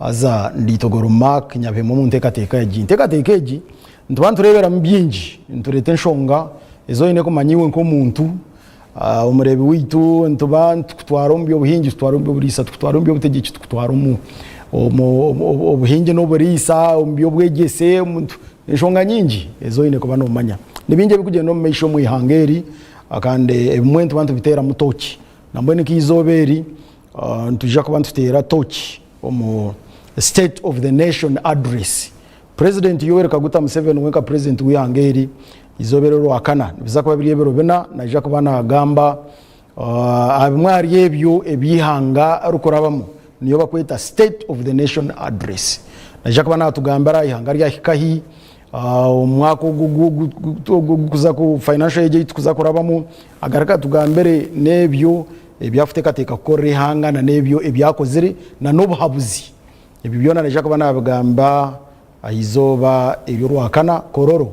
aza nditogoro mark nyabemo mu ntekateka egi ntubantu rebera mbyinji nturete nshonga ezo ine ko manyiwe nko muntu umurebi witu ntubantu kutwarombi obuhingi kutwarombi oburisa kutwarombi obutegeki kutwaromu obuhingi n'oburisa ombi obwegese muntu nshonga nyingi ezo ine ko banomanya nibinje bikugenda mu meisho mu ihangeri akande ebimwe ntubantu bitera mutoki nambone kizoberi ntujja ko bantu tera toki omu State of the Nation Address. President Yoweri Kaguta Museveni wenka president wihangeri izobero rwakana biza kuba biri ebero bena naija kuba nagamba abimwari ebyo ebihanga rukorabamo niyo bakweta State of the Nation Address. Naija kuba natugambara ihanga rya hikahi umwaka kuza ku financial aid kuza kurabamo agaraka tugambere nebyo ebyafutekateka kore hanga na nebyo ebyakozere na nobuhabuzi ibi byona naje kuba nabagamba ahizoba ebyo rwakana kororo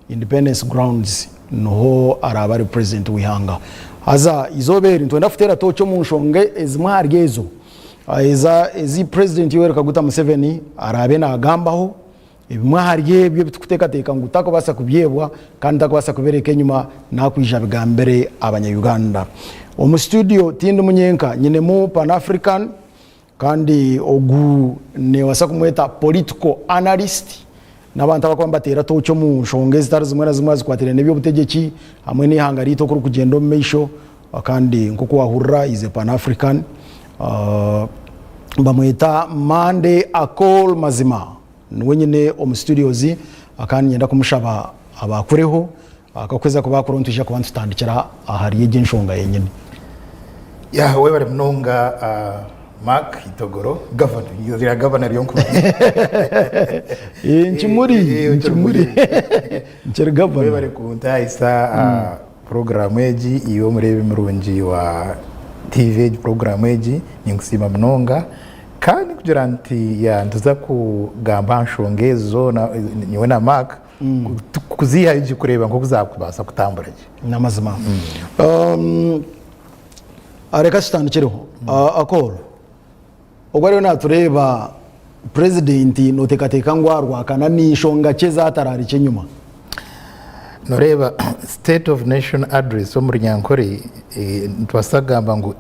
Independence Grounds noho araba president wihanga aza izoberi ntwenda futera tocho mu nshonge ezimwargezo ezi president Yoweri Kaguta Museveni arabe na agambaho ebimwarye byo bitukutekateka ngutako basa kubyebwa kandi takobasa kubereka enyuma nakwija bigambere abanya-Uganda omu studio tindi munyenka nyine mu Pan African kandi ogu ne wasa kumweta political analyst nabantu abakwamba tera tocho mu nshonge zitari zimwe na zimwe zikwatire nebyo butegeki hamwe ni hangarito kuri kugenda mu meisho kandi nkuko wahurra ize Pan African bamweta Mande Akol Mazima wenyine omu studios akandi nyenda kumushaba abakureho akakweza kubakurontuja kubantu tutandikira ahari yeje nshonga yenyine ya wewe bari mnonga Mark Itogoro governor yonko nchimuri ncheri governor wewe bari kuntaisa program eji iyo murebe murungi wa TV program eji ninkusima mnonga kandi kugira nti ya ntuza kugamba nshongezo na niwe na Mark kuziha iji kureba ngo kuzakubasa kutambura namazima areka sitandikiriho akoro ogwari natureba president notekateka ngwarwakana n'inshonga cye zatarari cy'inyuma noreba State of Nation Address omuri Nyankore twasagamba ngo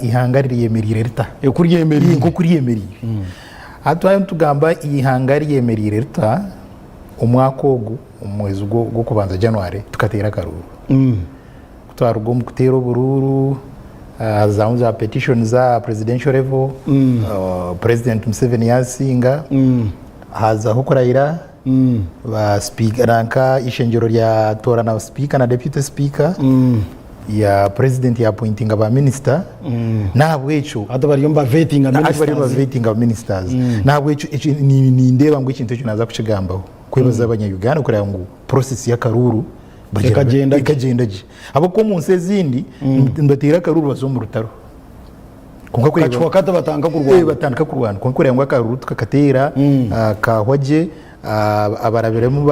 ihangaririye emirire rita ekuriyemerire ngo kuriyemerire atwaye tugamba ihangaririye emirire rita umwaka ogu omwezi gwo kubanza January tukatera karuru kutwarugom kutero bururu za petition za presidential level President Museveni yasinga haza hukurayira ba speaker ranka ishenjero lya tora na speaker na deputy speaker ya president ya appointing aba minister nabwecho atobariomba vetting aba ministers nabwecho ni ndeba ngo ikintu cyo naza kukigambaho kwebaza abanya-Uganda kuraya ngo process ya karuru ikagenda je abo ko mu nsezindi ndatira karuru bazo mu rutaro konka kureba kata batanga kurwana konka kureba ngo akaruru tukakatera kahwaje abarabiremu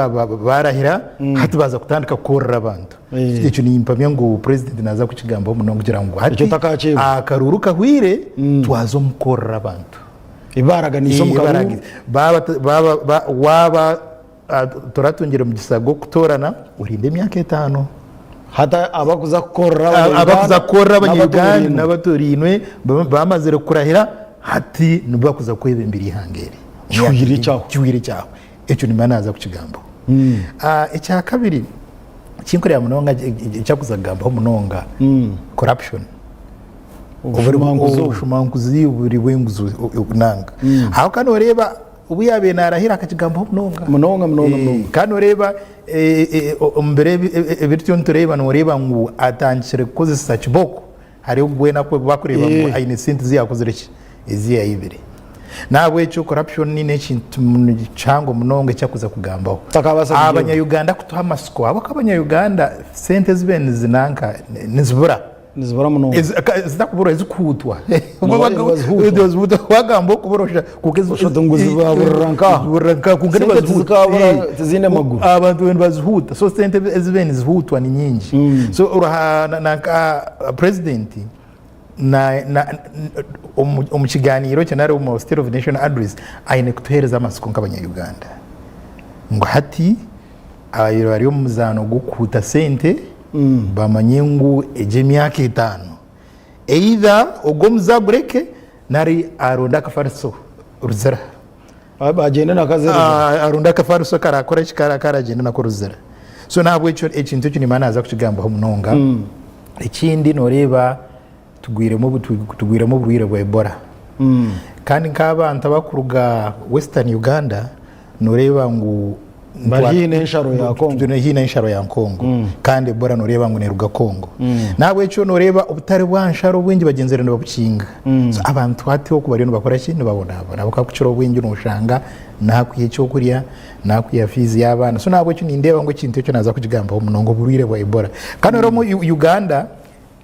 barahira hatubaza kutandika korra abantu icyo ni impamya ngo president naza kukigambaho muno kugira ngo hati akaruru kahwire twazo mukorra abantu ibaraga niso mukaruru waba turatungire mu gisago kutorana urinde imyaka 5 hata abakuza korra abanya-Uganda n'abatorinwe bamaze kurahira hati nubakuza kwebembira ihangere cyuhire cyaho icyo ni manaza kukigambo icya kabiri kinkorera munonga cyakuzagamba ho munonga corruption ubushumanguzi buri wenguzo nanga aho kandi ureba ubu yabe narahira akakigambo munonga kandi ureba mbere ebiryo ntureba nureba ngo atangire kozesa kiboko hari ubwe nako bakureba ngo ayine sente ziyakozereki iziya ibiri nabwe cyo corruption ni nekintu chango munonga cyakuza kugambaho abanya-Uganda kutuha amasiko abakabanya-Uganda sente zibene zinanka nizibura munonga zidakubura zikutwa wagambo kuborosha kugeza ushotonguzi baburanka kugeza bazikabura tizine maguru abantu bazihuta so sente zibene zihutwa ni nyingi so urahana na president mu kiganiro cye nari mu State of Nation Address ayine kutuhereza amasiko nk'abanyayuganda ngo hati abayiro bari mu muzano gukuta sente bamanye ngo eje myaka 5 either ubwo muzagureke nari aronda kafariso ruzera bagenda nakazera aronda kafariso karakora karagenda nako ruzera so nabwo ikintu cyo nimana aza kukigambaho munonga ikindi noreba tugwiremo burwire bwa Ebola kandi nk'abantu bakuruga Western Uganda noreba ngo bahine insharo ya Kongo tunehina insharo ya Kongo kandi Ebola noreba ngo neruga Kongo nabwo cyo noreba ubutare bwa nsharo bwingi bagenzera no babukinga so abantu hati ho kubari no bakora kintu babona bakakuciro bwingi n'ushanga nakwiye cyo kuriya nakwiye fizi y'abana so nabwo cyo nindeba ngo kintu cyo naza kukigambaho munongo burwire bwa Ebola kandi ro mu Uganda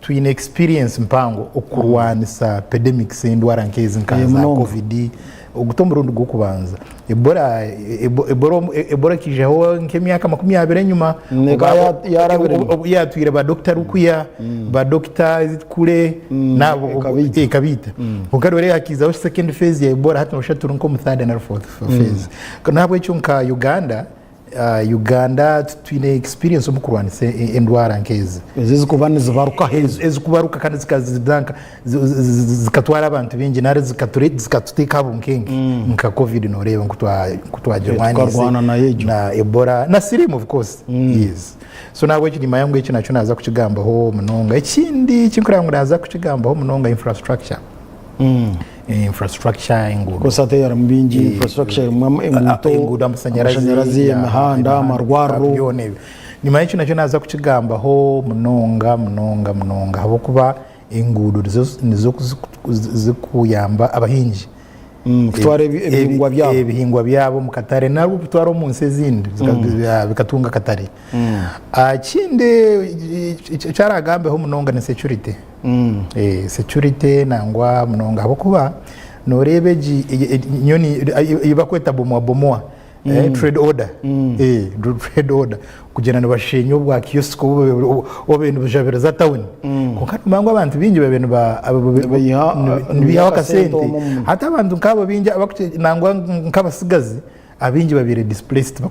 twine experience mpango okurwanisa epidemics indwara nkezi nkaza covid ugutomburundi gukubanza Ebola kijeho nk'emyaka 20 nyuma yatwire ba doctor rukuya ba doctor kule nabo ekabita ukadore hakizaho second phase ya Ebola hata noshaturu nko mu third and fourth phase nabo icyo nka Uganda twine experience mu kurwanisa indwara nkezi zizikubane zibaruka ezikubaruka kandi zikazidanka zikatwara abantu bingi nare zikatuteka bunkenge nka covid noreba kutwajerwani na Ebola na Syria of course yes so nabwo kirima yangu iki nacho naza kukigambaho munonga ikindi kinkurango naza kukigambaho munonga infrastructure infrastructure ingudo kosate ya mbinji infrastructure ingudo amashanyarazi imihanda amarwaro yone nyuma y'icyo nacyo naza kukigambaho munonga habo kuba ingudo nizo zikuyamba abahinji kutwara ibihingwa byabo mu Katare nabwo kutwara mu nse zindi bikatunga Katare kinde cyaragambeho munonga na security security nangwa munonga habo kuba norebe nyoni ibakweta bomoa trade order trade order kugena no bashenyo bwa kiosko obintu bijabereza town kokati mango abantu bingi babintu biyaho kasente hata abantu nkabo bingi nangwa nkabasigazi abingi babire displaced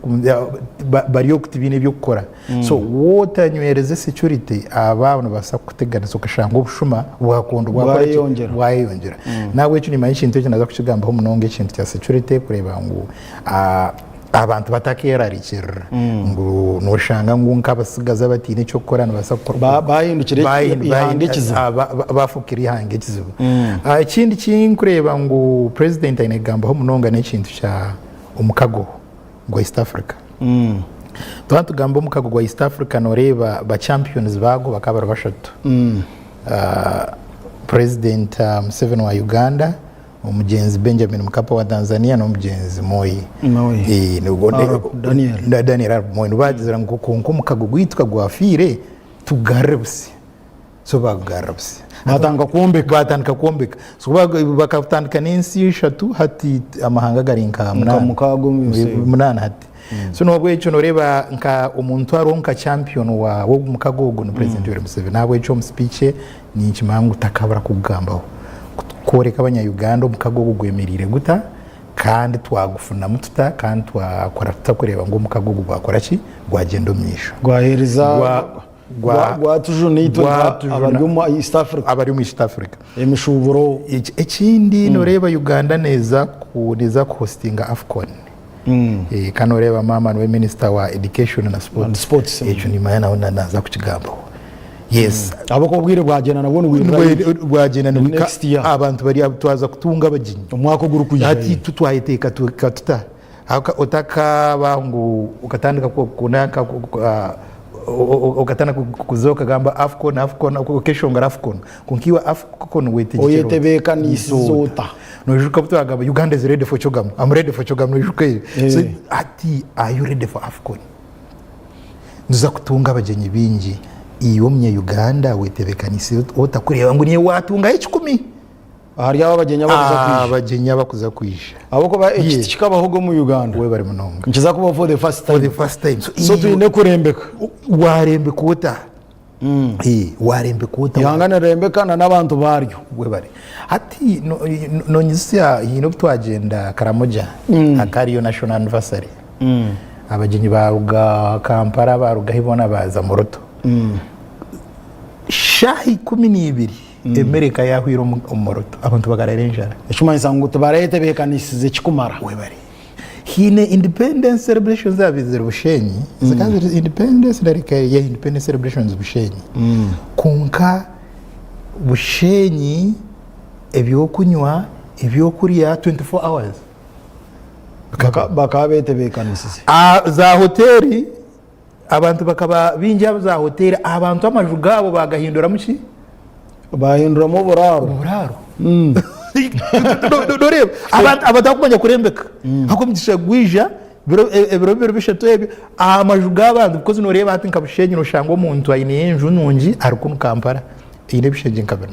bariyo kutibine byo gukora so wota nywereze security abantu basa kutegana so kashanga ubushuma bwakondo bwayongera nawe cyo nyuma y'icyo cyo naza kukigambaho munonge ikintu cya security kureba ngo abantu batakera rikira ngo noshanga ngo nkabasigaza batine cyo gukora nabasa gukora bahindukire ihangikiza bafukira ihangikiza ikindi kinkureba ngo president ayinegambaho munonga n'ikintu cya umukago gwa East Africa tugamba umukago gwa East Africa noreba ba champions bago bakabara bashatu president Museveni wa Uganda umugenzi Benjamin Mkapa wa Tanzania no mugenzi Moi Daniel Moi bagizira ngo konko umukago gwitwa gwa fire tugarabse so bagarabse batandika kuombeka so bakatandika n'insi eshatu hati amahanga garinka mukago munana hati so nobwo icyo noreba nka umuntu aronka champion wo mukagogo no president wa Museveni nabwo icyo mu speech ni ikimangu takabara kugambaho koreka abanyayuganda mukagogo gwemerire guta kandi twagufuna mututa kandi twakora tutakureba ngo mukagogo gwakora ki gwagendo myisho gwahereza gwa tujunito abaryo mu East Africa emishuburo ikindi noreba Uganda neza hostinga AFCON kanoreba mama no minister wa education na sports icyo ni mayana naza kukigambaho yes abako bwire bwagena nabone bwagena next year abantu bari twaza kutunga baginyi umwako guru kujya ati tutwahiteka tuta otaka bangu ukatandika kunaka ukatana kuzoka gamba AFCON ukeshonga AFCON kunkiwa AFCON wetegekero oyetebeka nisota nojuka butagaba Uganda is ready for Kugamba I'm ready for Kugamba nojuka so ati are you ready for AFCON nduza kutunga abagenyi bingi iyo mnya Uganda wetebeka nisi otakureba ngo niye watunga 10 hari abagenya bakuza kwisha abako ba kikabahogo mu Uganda we bari munonga nkiza kuba for the first time so tuyine kurembeka warembeka uta warembe kuta ihangane rembekana n'abantu baryo webare ati nonyisya hino twagenda Karamoja akariyo national anniversary abagenyi baruga Kampala baruga hibona baza Moroto shahi 12 Amerika yahwira Moroto abantu bagarenjara eshumanyisa ngo tubarete bekanisize kikumara webare hine independence celebrations abizera Bushenyi zikaze independence darikari ya independence celebrations Bushenyi kunka Bushenyi ebyo kunywa ebyo kuriya 24 hours bakabete bekanisize za hoteli abantu bakaba binja za hoteli abantu amajugabo bagahindura muki bahinduramo buraro doreba abatakumanya kurembeka hakomugisha gwija biro bishatu ebyo amajuga abantu because noreba ati nkabushenyi noshango umuntu ayine enju nungi arikunu Kampala ine bishenje nkabana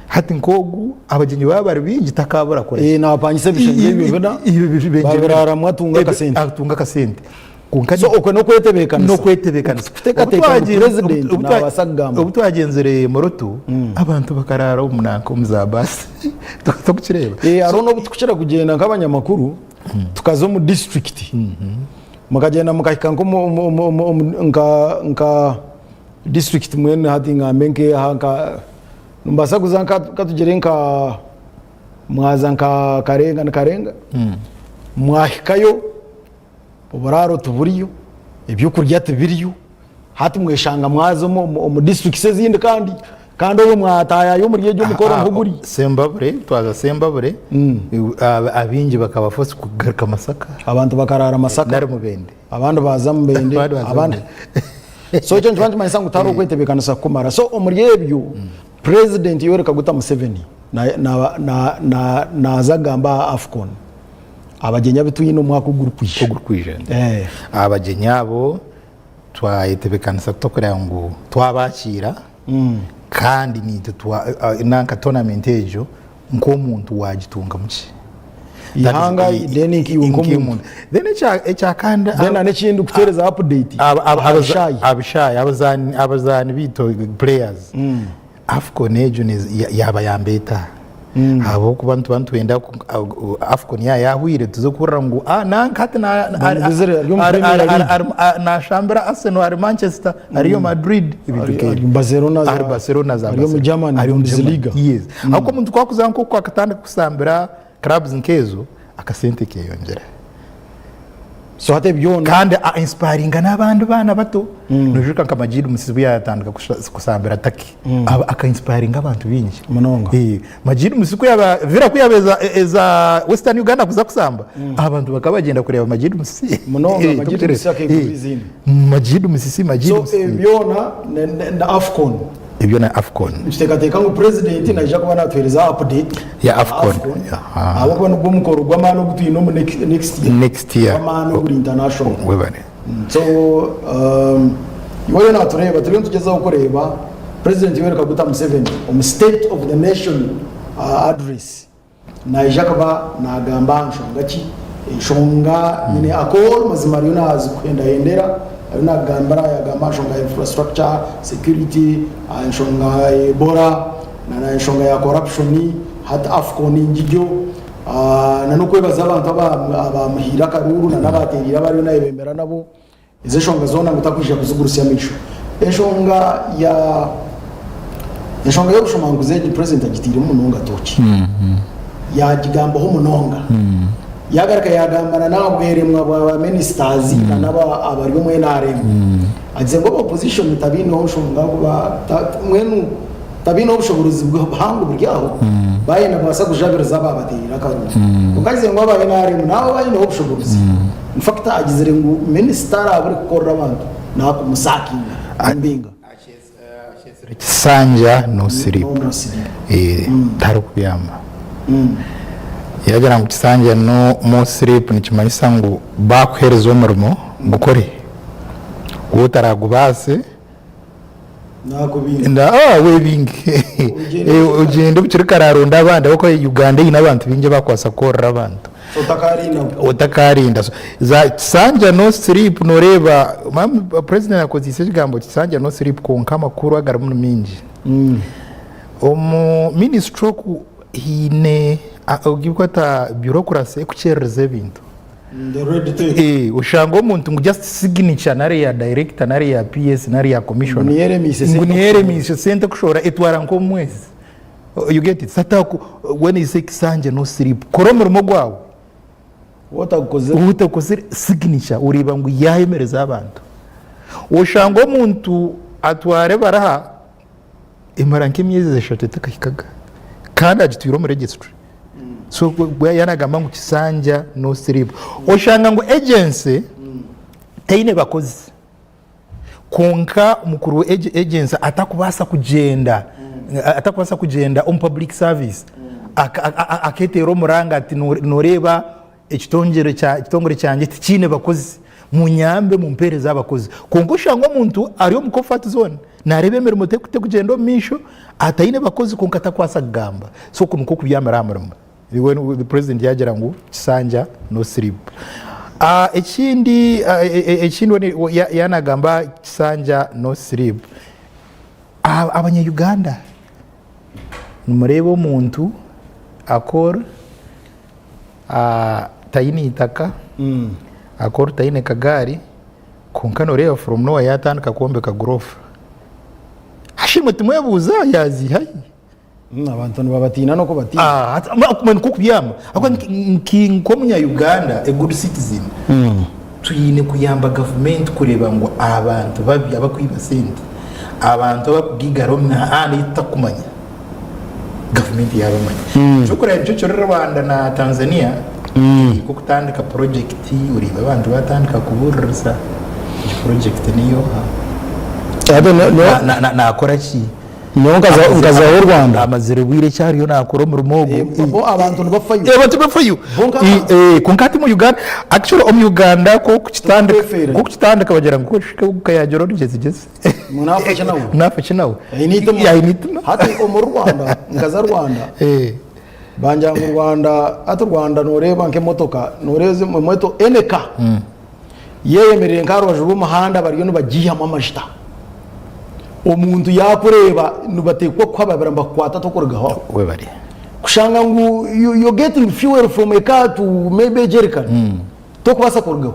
hati nkogu abagenyi bari bingi takabura kore nabapanyise bishenje bibona babirara mwatunga kasente so uko no kwetebekana kutekateka president n'abasagamba ubutwagenzere Moroto abantu bakarara umunanko muzabasi tukireba arono butukira kugenda nk'abanyamakuru tukazo mu district mukagenda mukahika nka district mwene hati ngamenke hanka mbasa kuzanka katugere nka mwaza nka karenga mwahikayo uburaro tuburiyo ibyo kurya tubiriyo hati mweshanga mwazo mu district sezindi kandi ubu mwataya yo muri ryo mukora nkuguri Sembabure twaza Sembabure abingi bakaba fose kugaruka Masaka abantu bakarara Masaka ndari mubende abantu baza mubende abandi so cyo njanje mayisanga utaro kwetebekana sakumara so umuryebyo president yoreka guta Museveni na azagamba Afcon abagenya bituyino mwaka ugurukwijana abagenya abo twayetebekanisa tokora ngo twabakira kandi ni nanka tournament ejo nko muntu wagitunga muki ihanga deni nko muntu then echa kanda then n'ikindi kutereza update abishayi abazani bito players Afcon ejo yaba yambeta abo kubantu wenda Afcon yahwire tuzo kurra ngo nankati na shambara Arsenal ari Manchester ariyo Madrid Barcelona za ariyo mu Germany ariyo Bundesliga yes ako muntu kwakuza nko kwakatanda kusambira clubs nkezo akasente kiyongera so hate byona kandi inspiring n'abantu bana bato nujuka nk'amajiri musibu yatandika kusambira taki aka inspiring abantu bingi munonga majiri musiku yaba vira kuyabeza eza Western Uganda kuza kusamba abantu bakabagenda kureba majiri musisi munonga majiri musaka kubizini majiri musisi so byona na Afcon ibyo na Afcon utekateka ngo president naje kuba natwereza update ya Afcon abo kubona ubwo gwamano gutino mu next year amano buri international webane so yoyo natureba turi tugezaho kureba president yoreka guta Museveni on state of the nation address naje kuba nagamba nshonga nyine akol mazimari unazi kwenda endera nagambara yagamba nshonga infrastructure security nshonga Ebola na nshonga ya corruption hata Afcon ingijo na nokwebaza abantu abamuhira karuru na nabaterira bari nayebembera nabo ize shonga zona ngutakwisha kuzugurusya misho eshonga yo kushomanguze di president agitire umunonga toki yagigamba ho munonga yagaraka yagambana n'abweremwa bwa ministers na naba abariyo mwe naremwe agize ngo opposition tabino shonga kuba mwenu tabino ubushobozi bw'abantu buryaho bayina basa kujabereza babatira kanyu ukagize ngo abaye naremwe naho bayina ubushobozi in fact agize ngo minister aburi gukora abantu nako musakinga imbinga Sanja no sleep tarukuyama yagira ngo Sanja no sleep ni kimanyisa ngo bakuhereza umurimo gukore utaragubase nakubinda webing ugenda bukiri kararonda abandi bako Uganda ina abantu binje bakwasa korra abantu utakarinda za Sanja no strip noreba president akoze ikigambo Sanja no strip konka makuru agaramu minji ministro ku hine ugibwata bureaucracy kuchereze ibintu ushango umuntu ngo just signature nari ya director nari ya PS nari ya commissioner niyere mise sente kushora etwara nko mwezi you get it sataku when is Sanja no strip koromero mogwawo utakoze signature uriba ngo yahemereza abantu ushango umuntu atware baraha imaranke myezi eshatu takikaga kandi agitwiro mu registry so yanagamba ngo Sanja no strip oshanga ngo agency taine bakozi konka mukuru agency atakubasa kugenda on public service aketero muranga ati noreba ekitongere cyanje tikine bakozi munyambe mumpereza abakozi kongo oshanga umuntu ariyo mu comfort zone narebe mirimo tekute kugenda misho ataine bakozi konka atakwasa kugamba so kunuko kubyamara amurimo when the president yagera ngo Sanja no strip ekindi yanagamba Sanja no strip abanya Uganda numurebo umuntu akora tayini itaka akora tayine kagari konkano reo from no yatandika kuombeka grofa hashimwe tumwebuza yazi hayi abantu babatina no kubatina akumana kubyama nkomnya Uganda a good citizen tuyine kuyamba government kureba ngo abantu babi abakwiba sente abantu bakugigaro ani takumanya government yabamanya cyokora cyo Rwanda na Tanzania kukutandika project uri abantu batandika kuburisa project niyo na akora ki nkaza w'u Rwanda amazire wire cyari yo nakora mu rumogo abantu bafayo bafayo konkati mu Uganda actually mu Uganda ko kukitandika bagera ngo kayagero rigeze munafashe nawe inituma hati mu Rwanda nkaza Rwanda banja mu Rwanda atu Rwanda noreba nke motoka noreze mu moto NK yeyemerere nkaro bajuru muhanda bariyo no bagiye amamashita umuntu yakureba nubatekwa kwababara mbakwata tokorgaho we bari kushanga ngo you getting fuel from a car to maybe jerrycan tokubasa korgaho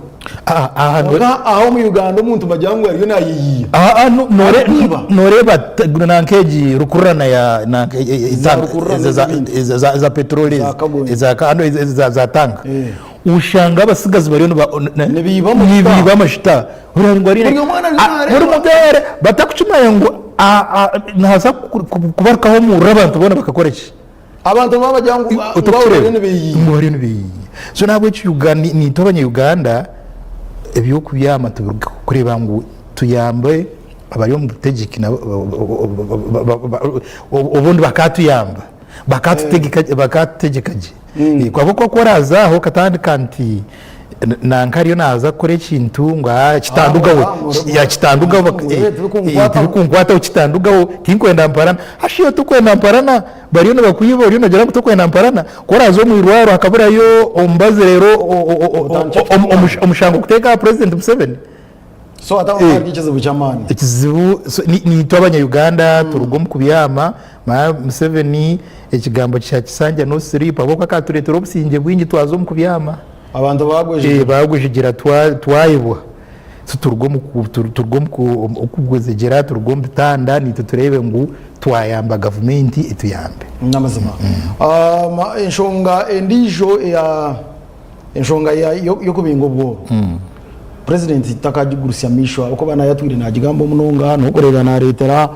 aho mu Uganda umuntu bajyango ariyo nayiyiye noreba nankeji rukurana ya za petroli za tank ushanga abasigazi bariyo nibiba amashita ngo ari muri mugare batakucumaya ngo naza kubarkaho mu rabantu bona bakakoreki abantu babajyango ngori nibiyi so nabwo Uganda ni tobanye Uganda ebyo kubyama kureba ngo tuyambe abariyo mu tegeki na ubundi bakatuyamba bakategekaje kwabo ko koraza ho katandika nti nankariyo naza kore kintu ngo kitandugaho tubikungwata kitandugaho tinkwenda mparana hashiyo tukwenda mparana bariyo nabakuyibo bariyo nagera tukwenda mparana korazo mu irwaro akaburayo ombaze rero omushango kuteka president Museveni so atakizibu cyamani ikizibu ni twabanya Uganda turugom kubyama Museveni ekigambo cya Sanja no strip aboko akaturetero obusinge bwingi twazo mu kubyama abantu bagwejigira twayibwa turugom okugwezegera turugom tanda ni tuturebe ngo twayamba government ituyambe namazima enshonga endijo ya enshonga yo kubingo bwo president takajigurusia misho uko bana yatwire nagigambo munonga no kurega na retera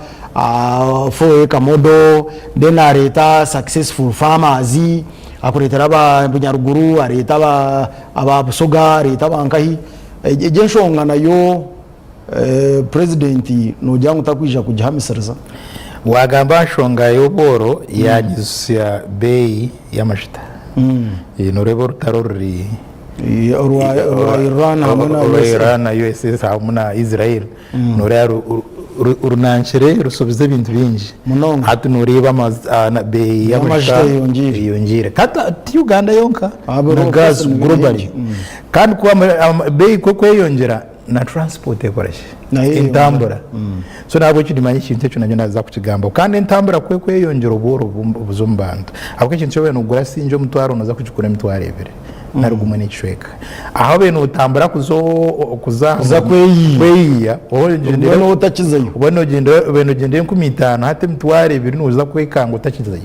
foe kamodo de na reta successful farmers akuretera abanyaruguru areta ababusoga areta bankahi ejenshonga nayo president no jangu takwija kujihamisiriza wagamba shonga yo boro yanyisya bei y'amashita norebo rutarori Iran hamuna Iran na USA hamuna Israel nore urunanchere rusobize ibintu bingi munonga hati nureba bei y'amashita yongere kati Uganda yonka na gas globally kandi kuba bei ko yongera na transport ekoreshe intambura so nabo kidimanye ikintu cyo nabyo naza kukigamba kandi intambura ko yongera uburo buzombantu ahubwo ikintu cyo bene ugura sinjo mutwaro naza kukikura mitwaro ebere narugumwe n'icweka aho bene utambura kuza kweyiya wowe no utakizayo ubone ugende 15 hate mitwaro ebere nuza kwekanga utakizayo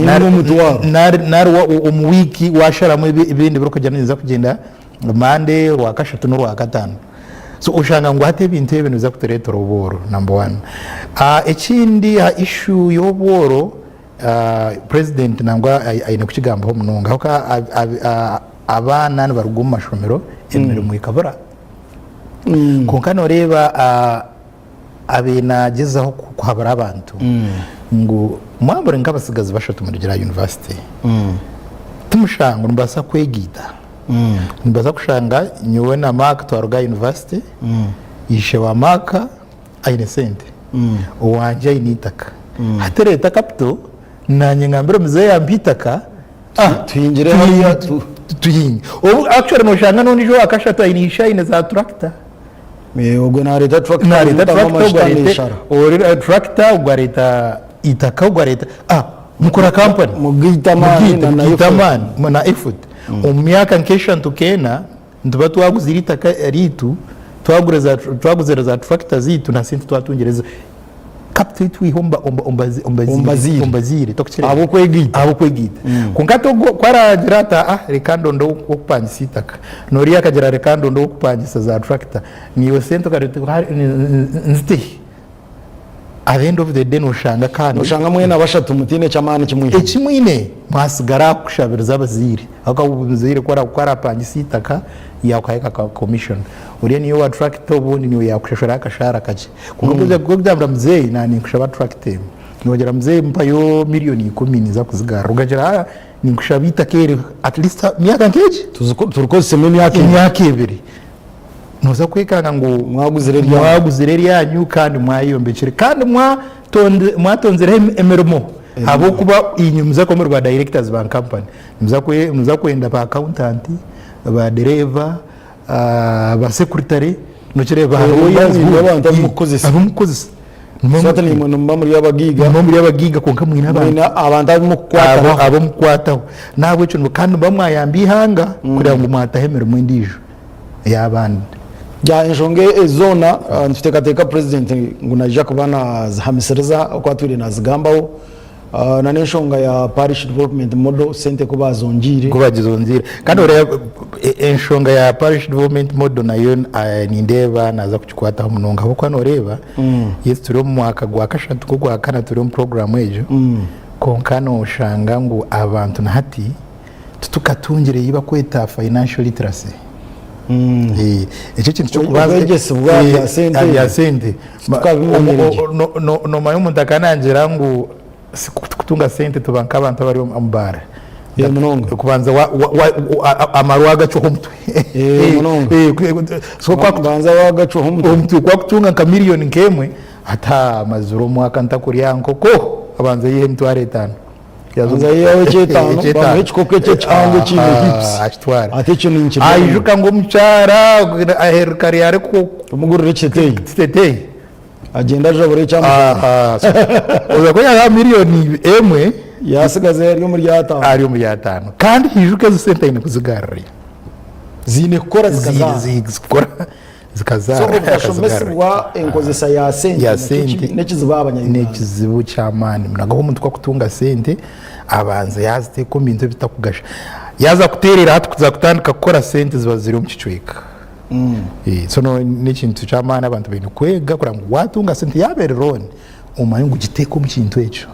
nari mutwaro nari mu wiki washaramo ibindi biro kujya neza kugenda mande wa kashatu no wa gatanu so ushanga ngo hate ibintu biza kuteretera uboro number 1 ekindi issue y'oboro president nangwa ayine kukigambaho munonga aho abana baruguma mashomero emirimo ikabura konkano reba abena gezaho kuhabara abantu ngo mwambure ngabasigaza bashatu muri gira university tumushango mbasa kwegida mbaza kushanga nyowe na mark twaruga university yishe wa mark ayine sente uwanje initaka hatereta capital nanye ngambira muzeye yambitaka tuyingire hariya tuyingi ubu actually mushanga none jo akashata inisha ine za tractor ubwo na leta tractor tractor ugwareta itaka ugwareta mukora company mugitaman na effort umyaka nkesha ntukena ntuba twaguzira itaka ritu twaguzira za tractor zitu na sente twatungereza kapitete wihomba ombazire abo kwegita kungato kwaragira ata rekando ndo okupangisa itaka nori akagira rekando ndo okupangisa za tractor niyo sente karete nzite at the end of the day nushanga kandi ushanga mwene abashatu mutine cyamana kimwine mwasigara kushabiriza abazire akabuzire kwara pangisa itaka yakayeka commission uriye niyo wa tractor ubundi niyo yakushashara akashara kaje kuko kugambira mzee nani kushaba tractor nogera mzee mpayo milioni 10 za kuzigara ugagera ni kushabita kere at least myaka nkeje turukose mu myaka ibiri noza kwekanga ngo mwaguzire yanyu kandi mwayombekere kandi mwatonzere emermo abo kuba inyumza ko muri ba directors ba company muza kwenda ba accountant ba driver ba secretary no kire ba abantu abamukozesa Sota ni muri yabagiga konka mwina abantu abamukwataho nabwo cyo kandi bamwayambi hanga kugira ngo mwatahemere mwindijo yabandi ya enjonge ezona ntutekateka president ngunaja kubana zahamisereza kwatwire nazigambaho na neshonga ya parish development model sente kubazongire kandi ore enshonga ya parish development model nayo nindeba naza kuchikwata munonga aho kwano reba yesu turi mu mwaka gwa kashatu ko gwa kana turi mu program ejo konkano ushanga ngo abantu nahati tutukatungire yiba kweta financial literacy icyo kintu cyo kubaza ya sente no mayo mundakanangira ngo kutunga sente tubanka abantu bari ambara kubanza amarwaga cyo humtwe so kubanza waga cyo humtwe kwa kutunga ka milioni nkemwe hata mazuru mwaka ntakuri yanko ko abanza yihe mtware 5 yazuza yewe chetano bamechi kokete chango chine hips atwara atecho ninchi ayijuka ngo mchara aher kariyare ko umugurire chetei agenda jabure cyamwe uza ko ya milioni emwe yasigaze ari muri yatano kandi hijuka zo sente ine kuzigarira zine kora zikazara so ubashomeswa enkozesa ya sente nekizibabanya nekizibu cyamani mnagaho umuntu kwa kutunga sente abanza yazite ko mbintu bitakugasha yaza kuterera hatu kuzakutandika gukora sente ziba ziri mu kicweka so no n'ikintu cyamani abantu bintu kwega kurango watunga sente yabere rone umanyu giteko mu kintu eco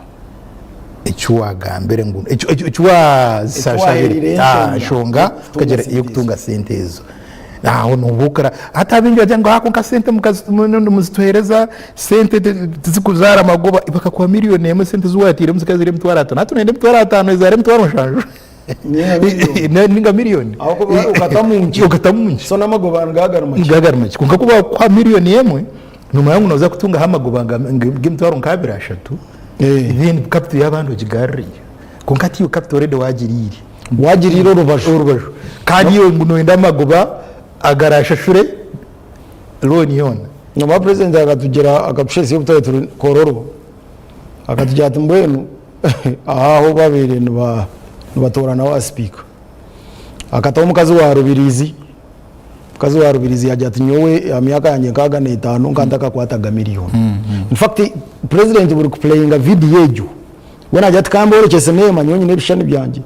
ecyuwagambere ngo ecyuwazisashabire shonga kagera iyo kutunga sente ezo naho nubukara atabinjye cyangwa hako ka sente muzitwereza sente tizikuzara amagoba ibakakuwa miliyoni ya sente zuwatire muzikazire mtwarata nato nende mtwarata ezare mtwarashanje ninga miliyoni ukatamunji ukatamunji so namagoba ngagarumaki kunga kuba kwa miliyoni yemwe numa yangu noza kutunga hamagoba ngimtwaro nkabira ashatu then kapito y'abantu gigari konkati yo kapito rede wagirira urubajo kandi yo muno enda magoba agarasha shure loni yona no president akatugera akabushese y'ubutare kororo akatujya tumbwenu aho babere nubatorana wa speaker akataho mukazi wa Rubirizi yajya ati nyowe amyaka yanjye kaga 5 nkandaka kwataga miliyoni in fact president buri kuplayinga video yejo wena ajya tukambore cyeseme manyonyi n'ibishani byanjye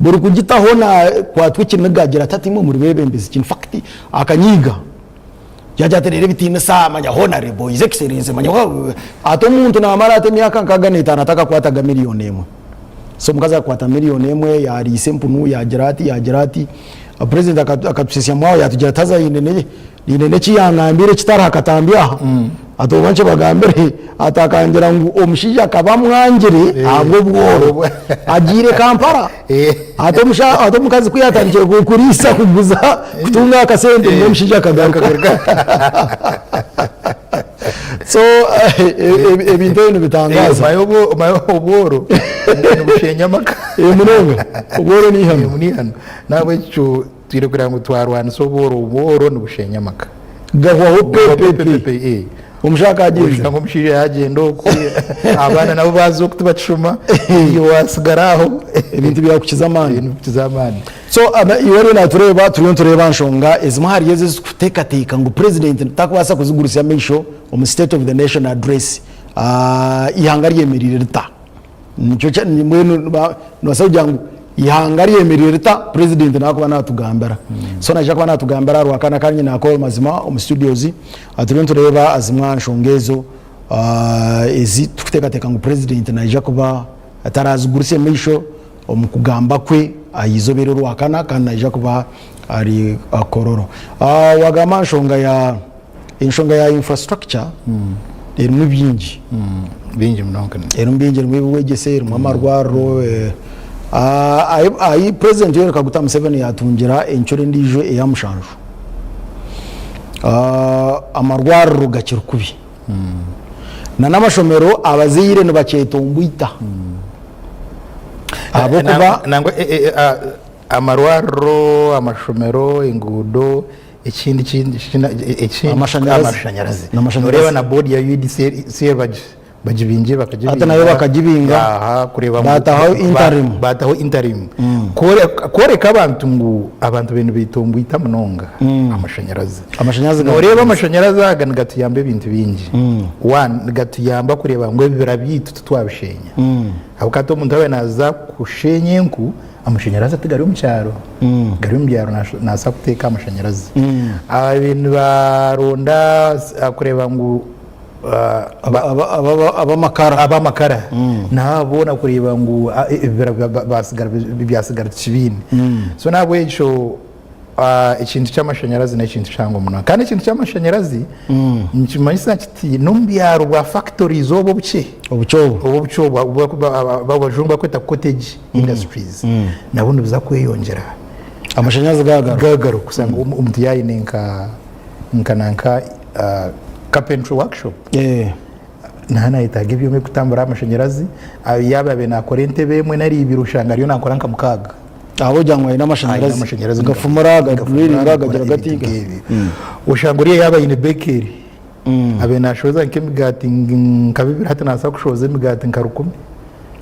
buri kugitaho na kwatwikinagira tatimo muri Beembezi in fact akanyiga yajya terere bitine sa manya honorable his excellence manya ato muntu na mara ate myaka kaga 5 nataka kwataga miliyoni emwe so mukaza kwata miliyoni emwe yari sempunu yagerati president akatusisia mwaho yatugira taza inene cyangambire kitara akatambya ato banche bagambere atakangira ngo omushija kabamwangire ahubwo bworo agire Kampala ato mukazi kuyatangiye kurisa kuguza kutunga akasende n'omushija kagaruka so ebintu bino bitangaza mayo bworo n'ubushenyamaka munonga ubworo ni hano nawe cyo tire kugira ngo twarwana so bworo n'ubushenyamaka gahwaho pepe umushaka agenda ngo mushije yagendo abana nabo bazo kutubacuma iyo wasigaraho ibintu byakukiza amani so iwere na tureba nshonga ezimahari yeze kutekateka ngo president takubasa kuzugurisa misho mu state of the nation address ihangari yemerire rita nicyo cyane mwenu nasabye ngo ihangari yemerire rita president nakuba natugambara so naje kuba natugambara rwakana kanye nako mazima mu studios tureba azimwa nshongezo ezi tukutekateka ngo president naje kuba atarazugurisa misho omukugamba kwe ayizobero rwakana kandi naje kuba ari akororo wagama nshonga ya infrastructure erimu bingi mnonkana erimu bingi wegese erimu amarwaro ayi president yero kaguta Museveni yatungira enchore ndijo eyamushanju amarwaro gakirukubi na namashomero abazire no bacetombuita abo kuba nango amarwaro amashomero ingudo ikindi amashanyarazi ureba na board ya UDC bajibinje bakajibinga hata nayo bakajibinga kureba bataho interim koreka abantu bintu bitombuita munonga amashanyarazi ureba amashanyarazi agana gatuyambe ibintu bingi one gatuyamba kureba ngo birabitu twabishenya abukato umuntu awe naza kushenyenku amashanyarazi atigari umucyaro gari umbyaro nasa kuteka amashanyarazi ibintu baronda kureba ngo abamakara nabona kureba ngo byasigara kibini so nabwo ejo ikintu cy'amashanyarazi n'ikintu cyangwa umuntu kandi ikintu cy'amashanyarazi nkimanyisa kiti numbyaro bwa factories obucyo babajumba kweta cottage industries nabone biza kweyongera amashanyarazi gagaro kusanga umuntu yayinenka nkananka carpentry workshop nana itaga ibyo kutambura amashanyarazi yaba bena korente bemwe nari ibirushanga ryo nakora nka mukaga abo jangwa ina amashanyarazi gafumura gaduringa gagira gatiga ushanguriye yaba ine bakery abena shoza nk'imigati nkabibira hata nasa kushoza imigati nkarukumi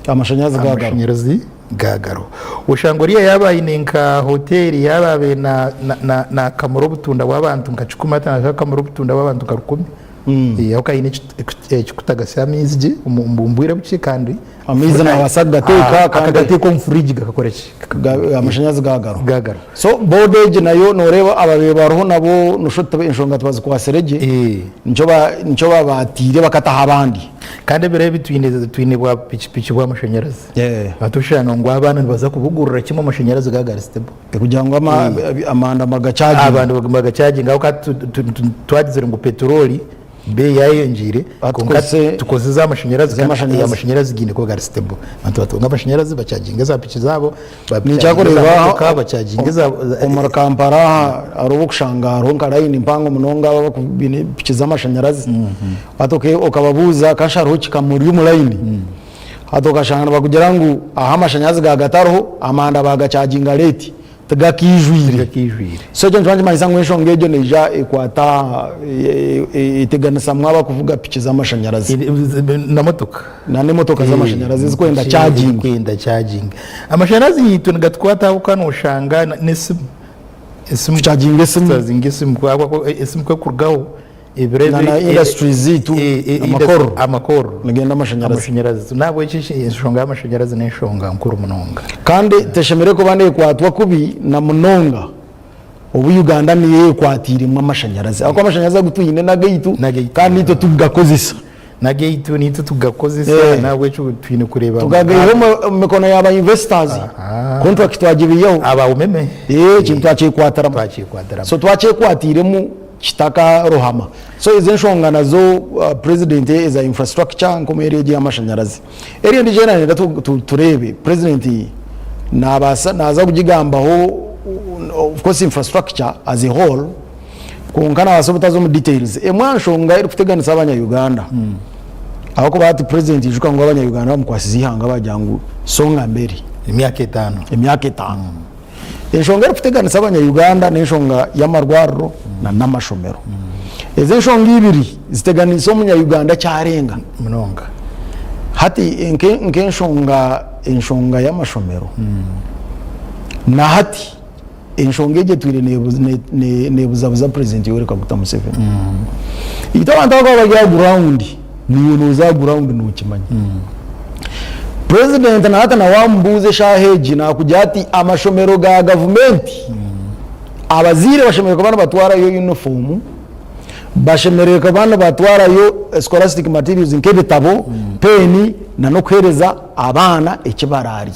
amashanyarazi gagaro ushanguriye yaba ine nka hoteli yaba bena na kamaro butunda w'abantu nkacukuma hata nasa kamaro butunda w'abantu nkarukumi yakayine kutagasya amizije umbumbwira buke kandi amiza na wasaga teka kandi gateko mfriji gakoreki amashanyarazi gagaro so bodage nayo noreba ababeba roho nabo nushotabe inshonga twazi kwa serege nco babatire bakataha abandi kandi bere bitwine bwa pichi bwa amashanyarazi batushana ngo abana baza kubugurura kimwe amashanyarazi gagara stable kugira ngo amanda magacaji abantu magacaji ngaho twagize ngo petroli be yayengire Batukose- tukoze za mashanyarazi z'amashanyarazi. amashanyarazi gine ko gari stable abantu batunga amashanyarazi bacaginga za piki zabo Nicyakureba bacaginga za omura Kampala arobo kushangaro nkaraini mpango munonga baba kubine piki z'amashanyarazi batoke okababuza kasharo kikamuri umulaini hatokashangana bakugira ngo aha amashanyarazi gagataroho amanda bagacaginga leti tegakijwire so je ntwanje manisa ngwesho ngejo neja ekwata iteganisa mwaba kuvuga piki z'amashanyarazi na motoka na ne motoka z'amashanyarazi zikwenda charging amashanyarazi yitu gatwata ukano ushanga nesimu charging esimu kwa kurgaho na industries zitu amakoro ngenda amashanyarazi nabo ishonga amashanyarazi n'ishonga nkuru munonga kandi teshemere ko bane kwatwa kubi na munonga ubu Uganda niye kwatirimo amashanyarazi ako amashanyarazi gutuyine na gaitu kandi ito tugakozisa na gaitu nito tugakozisa nawe cyo twine kureba tugagayeho mekono y'aba investors contract twagibiyeho aba umeme kintu twacikwatara so twacikwatiremo kitaka rohama so izo nshonga nazo president eza infrastructure nkomereje y'amashanyarazi eri ndi jena nda turebe president naza kugigambaho of course infrastructure as a whole kunkana basobutazo mu details emwanshonga iri kuteganisa abanya Uganda abako bati president ijuka ngo abanya Uganda bamukwasiza ihanga bajyangu songa mbere imyaka 5 enshonga iri kuteganisa abanya Uganda n'enshonga y'amarwaro na namashomero eze nshonga ibiri ziteganisa umunya Uganda cyarenga munonga hati nke enshonga y'amashomero na hati enshonga eje twire nebuzabuza president Yoweri Kaguta Museveni itabantu bajya ground niyo noza ground n'ukimanya president na hata na wambuze shaheji na kujati amashomero ga government abazire bashemereka bana batwara yo uniform bashemereka bana batwara yo scholastic materials nk'ebitabo peni na no kwereza abana ekibarari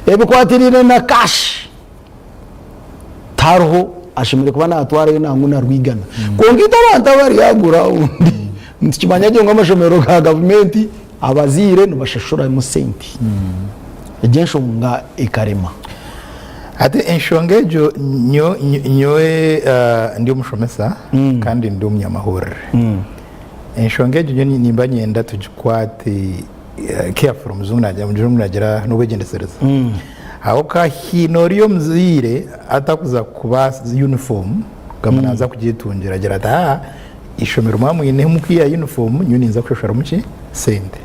ebikwatirire na cash taroho ashemereka bana atwara yo nangu na rwigana kongita abantu bari yagura undi ntikimanya ngo amashomero ga government abazire nubashashura mu senti ejenshonga ikarema ate enshongejo nyoe ndi umushomesa kandi ndi umunyamahoro enshongejo nyo nimba nyenda tujikwate careful muzungu najera n'ubegendesereza aho ka hinoriyo mzire atakuza kuba uniform gamanaza kugitungira agira ata ishomero mwamwine mukiya uniform nyoni nza kushashara muki sente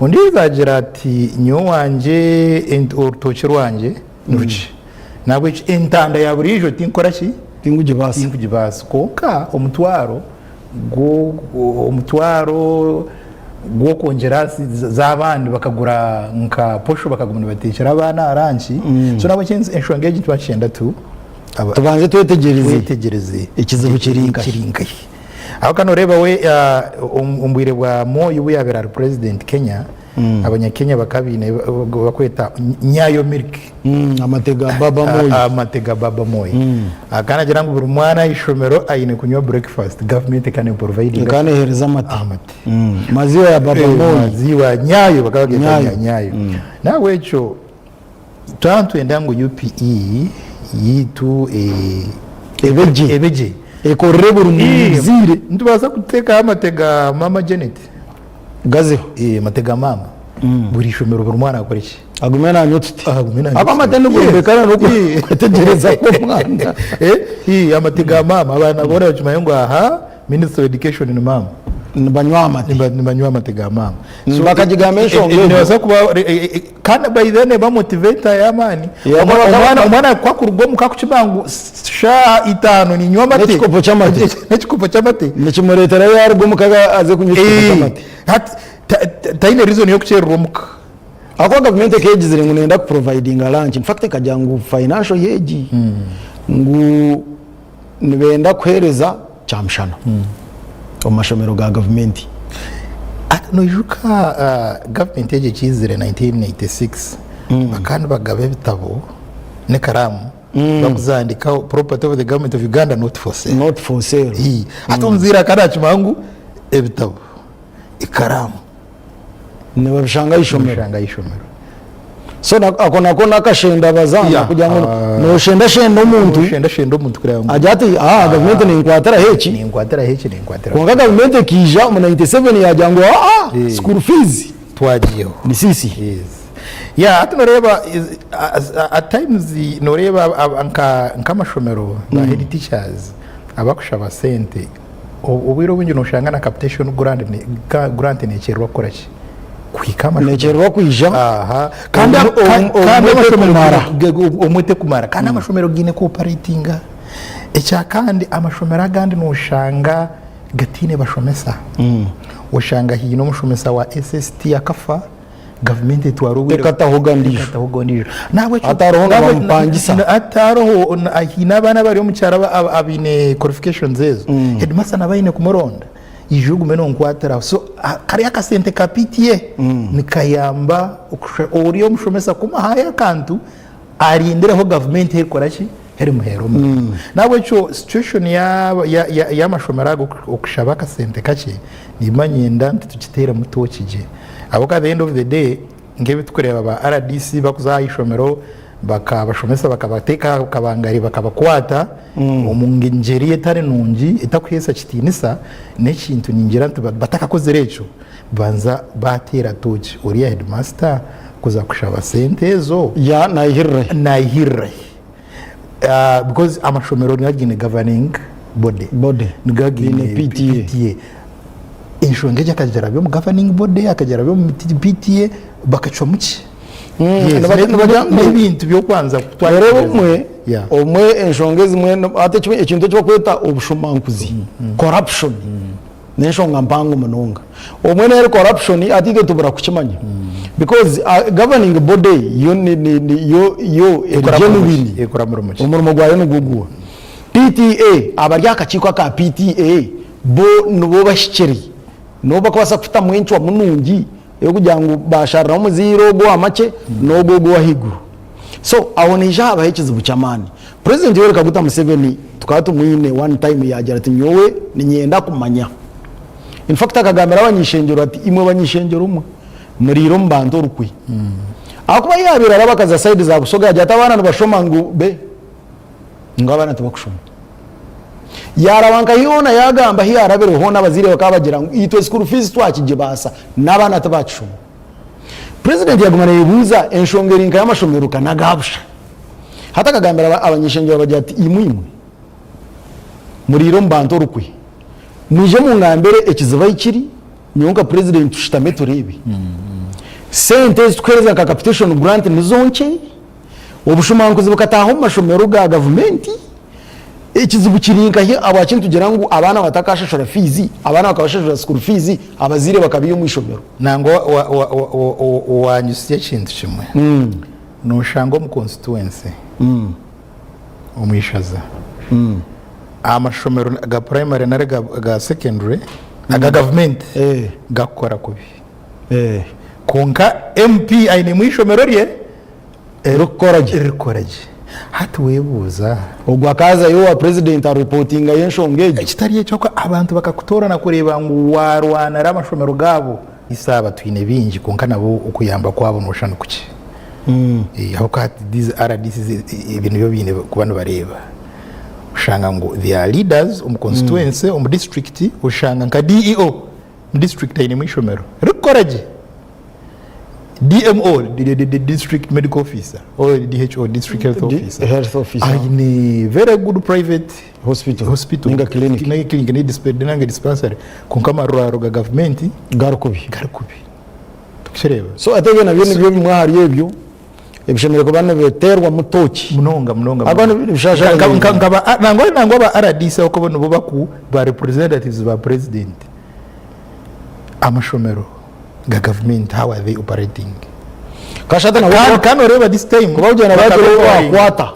undi zagira ati nyo wanje urutoki rwanje nuki nabwo intanda ya burijo tinkoraki tingujibasi konka umutwaro gwo kongera z'abandi bakagura nka posho bakagumana batekera abana aranchi so nabo kinzi enshongeje twacenda tu tubanze twetegereze ikizibu kiringa aho kano reba we umbwire bwa mo yubuyabera president Kenya abanyakenya bakabine bakweta nyayo milk amatega baba moyi akana gira ngo buri mwana ishomero ayine kunywa breakfast government can provide kana hereza amati maziwa ya baba moyi maziwa nyayo bakabageta nyayo nawe cyo twantwenda ngo UPE yitu ebeje ekorere muzire ntubaza kuteka amatega mama Janet gazeho matega mama buri shomero buri mwana akora iki agumena nyotute abamatende gumbekana no kwetegereza ko mwana amatega mama abana bora bacumaye ngo aha Minister of Education ni mama banywa amatega mama so bakagigamisha ntibaza kuba kandi by then bamotivate yamani umwana kwa kurugo mukakucibangu sha 5 ni nywa mate n'ekikopo cy'amate n'ikimoretera yarwo mukaga aze kunywa cy'amate taine reason yo kucherwa muka ako government keji ziri ngunenda ku providing a lunch in fact kajangu financial hedge ngu nibenda kwereza chamshana omashomero ga government no yuka government hedge chizire 1986 bakandi bagabe bitabo ne karamu bakuzandikaho property of the government of Uganda not for sale atunzira kana chimangu ebitabo ikaramu ne babishanga ishomero so akona nakashenda bazanga kugira ngo no shenda umuntu kugira ngo ajati government ni inkwatara heki konga government kija mu 97 yajyango school fees twagiyeho ni sisi tunoreba at times noreba nkamashomero ba head teachers abakushaba sente ubiro bungi noshanga na capitation grant ne cyerwa koraki kwikama necerwa kwija kandi umwete kumara kandi amashomero gine cooperatinga echa kandi amashomero agandi noshanga gatine bashomesa ushanga hino mushomesa wa SST akafa government twaruwe katahogandije nawe ataroho mpangisa ataroho ahina bana bari mu cyara abine qualifications zezo headmaster nabayine kumuronda ijugu meno nkwatara so kari akasente ka PTA nikayamba uriyo mushomesa kuma haya kantu arindireho government hekoraki heri muhero nawe cyo situation ya mashomera okushaba akasente kake nimanyenda tukitera mutokije abo at the end of the day ngebe tukureba ba RDC bakuzayishomero bakabashomesa bakabateka kabangari bakabakwata omungengeri etare nungi etakwesa kitinisa nekintu ningira bataka kozerecho banza batera tochi uri headmaster kuza kushaba sente ezo ya naihirre because amashomero ngagine governing body ngagine PTA inshongeje akagera byo mu governing body akagera byo mu PTA bakacomuki n'ibintu byo kwanza twareba umwe enshongezi mwe ate kimwe ikintu cyo kweta ubushumankuzi corruption neshonga mpango munonga umwe ne corruption atige tubura kukimanya because governing body yo genuine umurimo gwayo n'ugugwa PTA abarya akakiko ka PTA bo nubo bashikeri no bakwasa kuta mwencho wa munungi yo kugira ngo bashara mu zero go amake no go wahiguru so aboneja abahekiza bucamani president yore kaguta Museveni tukatu mwine one time yagira ati nyowe ni nyenda kumanya in fact akagambira abanyishengero ati imwe abanyishengero umwe muriro mbanto rukwi akuba yabira arabakaza side za busoga yajya atabana bashoma ngo be ngabana tubakushoma yarabanka yona yagamba hi arabere hona bazire bakabagira ngo itwe school fees twakije basa nabana tabacuma president yagumana yibuza enshongerinka y'amashomero kanagabusha hata kagambira abanyishengero bagira ati imwe muriro mbanto rukwi muje mu ngambere ekiziba ikiri nyonga president tushitame turebe sente twereza ka capitation grant nizonche ubushumankuzi bukataho mu mashomero ga government ikizibu kirinka he abakintu tugira ngo abana batakashashora fees abana bakabashashora school fees abazire bakabiyo mu ishomero nango wanyusiye kintu kimwe no shango mu constituency umwishaza amashomero ga primary na ga secondary aga government gakora kubi konka MP aine mu ishomero rye rukoraje hati webuza ogwa kaza yo wa president a reporting yenshongeje kitariye cyoko abantu bakakutora na kureba ngo warwana ramashomero gabo isaba twine bingi konka nabo ukuyamba kwabo noshana kuki aho kati these RDCs ibintu byo bine kubana bareba ushanga ngo they are leaders constituency district ushanga nka DEO district ine mwishomero rukoraje DMO, the district medical officer, or DHO, district health officer. In a very good private hospital, ninga clinic, ni dispensary. Kunkama roga government, garukubi. Tukishireba. So atege na byo mwahari yebyo, ebishemere ko bana beterwa mutoki. Munonga. Abana bishasha. Nango ba RDC uko bo baku ba representatives ba president. Amashomero. Government, how are they operating? Kashata na kano reba this time kubawujana baje kwata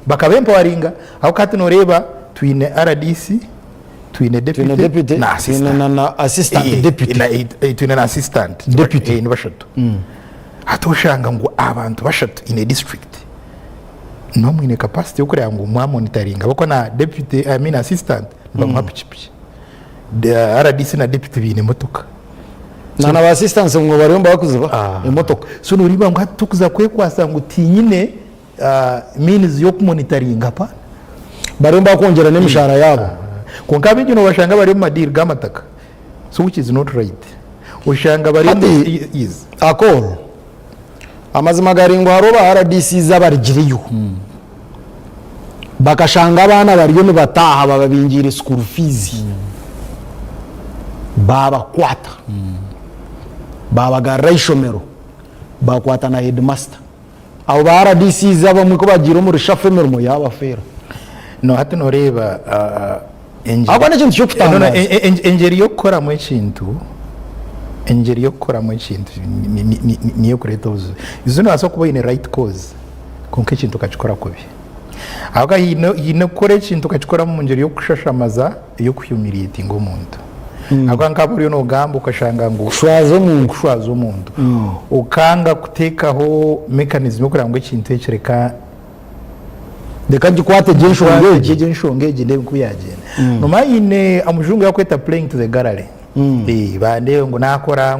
bakabempa waringa aho kati no reba twine RDC twine deputy na assistant deputy twine na assistant deputy ni bashatu hatoshanga ngo abantu bashatu in a district no mwine capacity yo kureba ngo mwa monitoring abako na deputy assistant bamwa pichipichi RDC na deputy bine motoka na ba assistants ngo bariyomba bakuziba imotoka so nuriba ngo hatukuza kwe kwasanga utinyine means yo kumonitoringa pa bariyomba kongera n'imishara yabo konka bindi no bashanga bari mu madiri gamataka so which is not right ushanga bari is akoro amazima garingo haroba RDC zabarigiriyo bakashanga abana bariyo bataha babingira school fees baba kwata baba garayishomero bakwata na headmaster abo ba RDC zaba mu ko bagira muri shafemero mu yaba fera no hati no reba abo ne kintu cyo kutanga engeri yo gukora mu kintu niyo kureta uzo izo no aso kuba in right cause konke kintu kachikora kubi ahubwo hino kore kintu kachikora mu ngeri yo kushashamaza yo kuyumiriyetinga umuntu ahubwo nkabo ryo no gamba ukashanga ngo kushwaza umuntu ukanga kutekaho mechanism yo kugira ngo ikintu ekereka deka gikwate jenshongeje ndebe kuyagenda no mayine amujungu yakweta playing to the gallery bande ngo nakora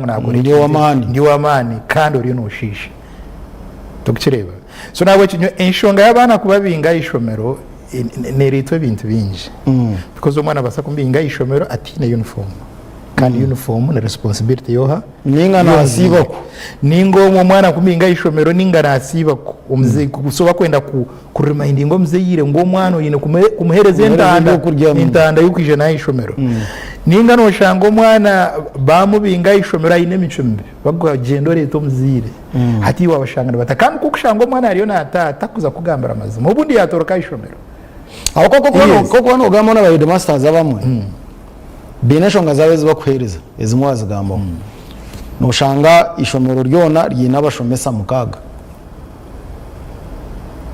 ndi wamani kandi uri no shisha tukireba so nawe kinyo enshonga y'abana kubabinga ishomero neritwe bintu binji because umwana basa kumbinga ishomero atine uniform kandi uniform na responsibility yoha ninga nasibako ningo umwana kumbinga ishomero ninga nasibako umze kusoba kwenda ku reminding ngo mzeyire ngo umwana yine kumuhereza intanda yukije na ishomero ninga no shango mwana bamubinga ishomero ayine micumbi bagwa gendore to mzire hati wabashangana batakandi kukushango mwana ariyo atakuza kugambara amazima ubundi yatoroka ishomero aho koko hano ugamba na headmasters abamwe binashonga zawe zibakwereza ezimwazi gambo no shanga ishomero ryona ryina bashomesa mukaga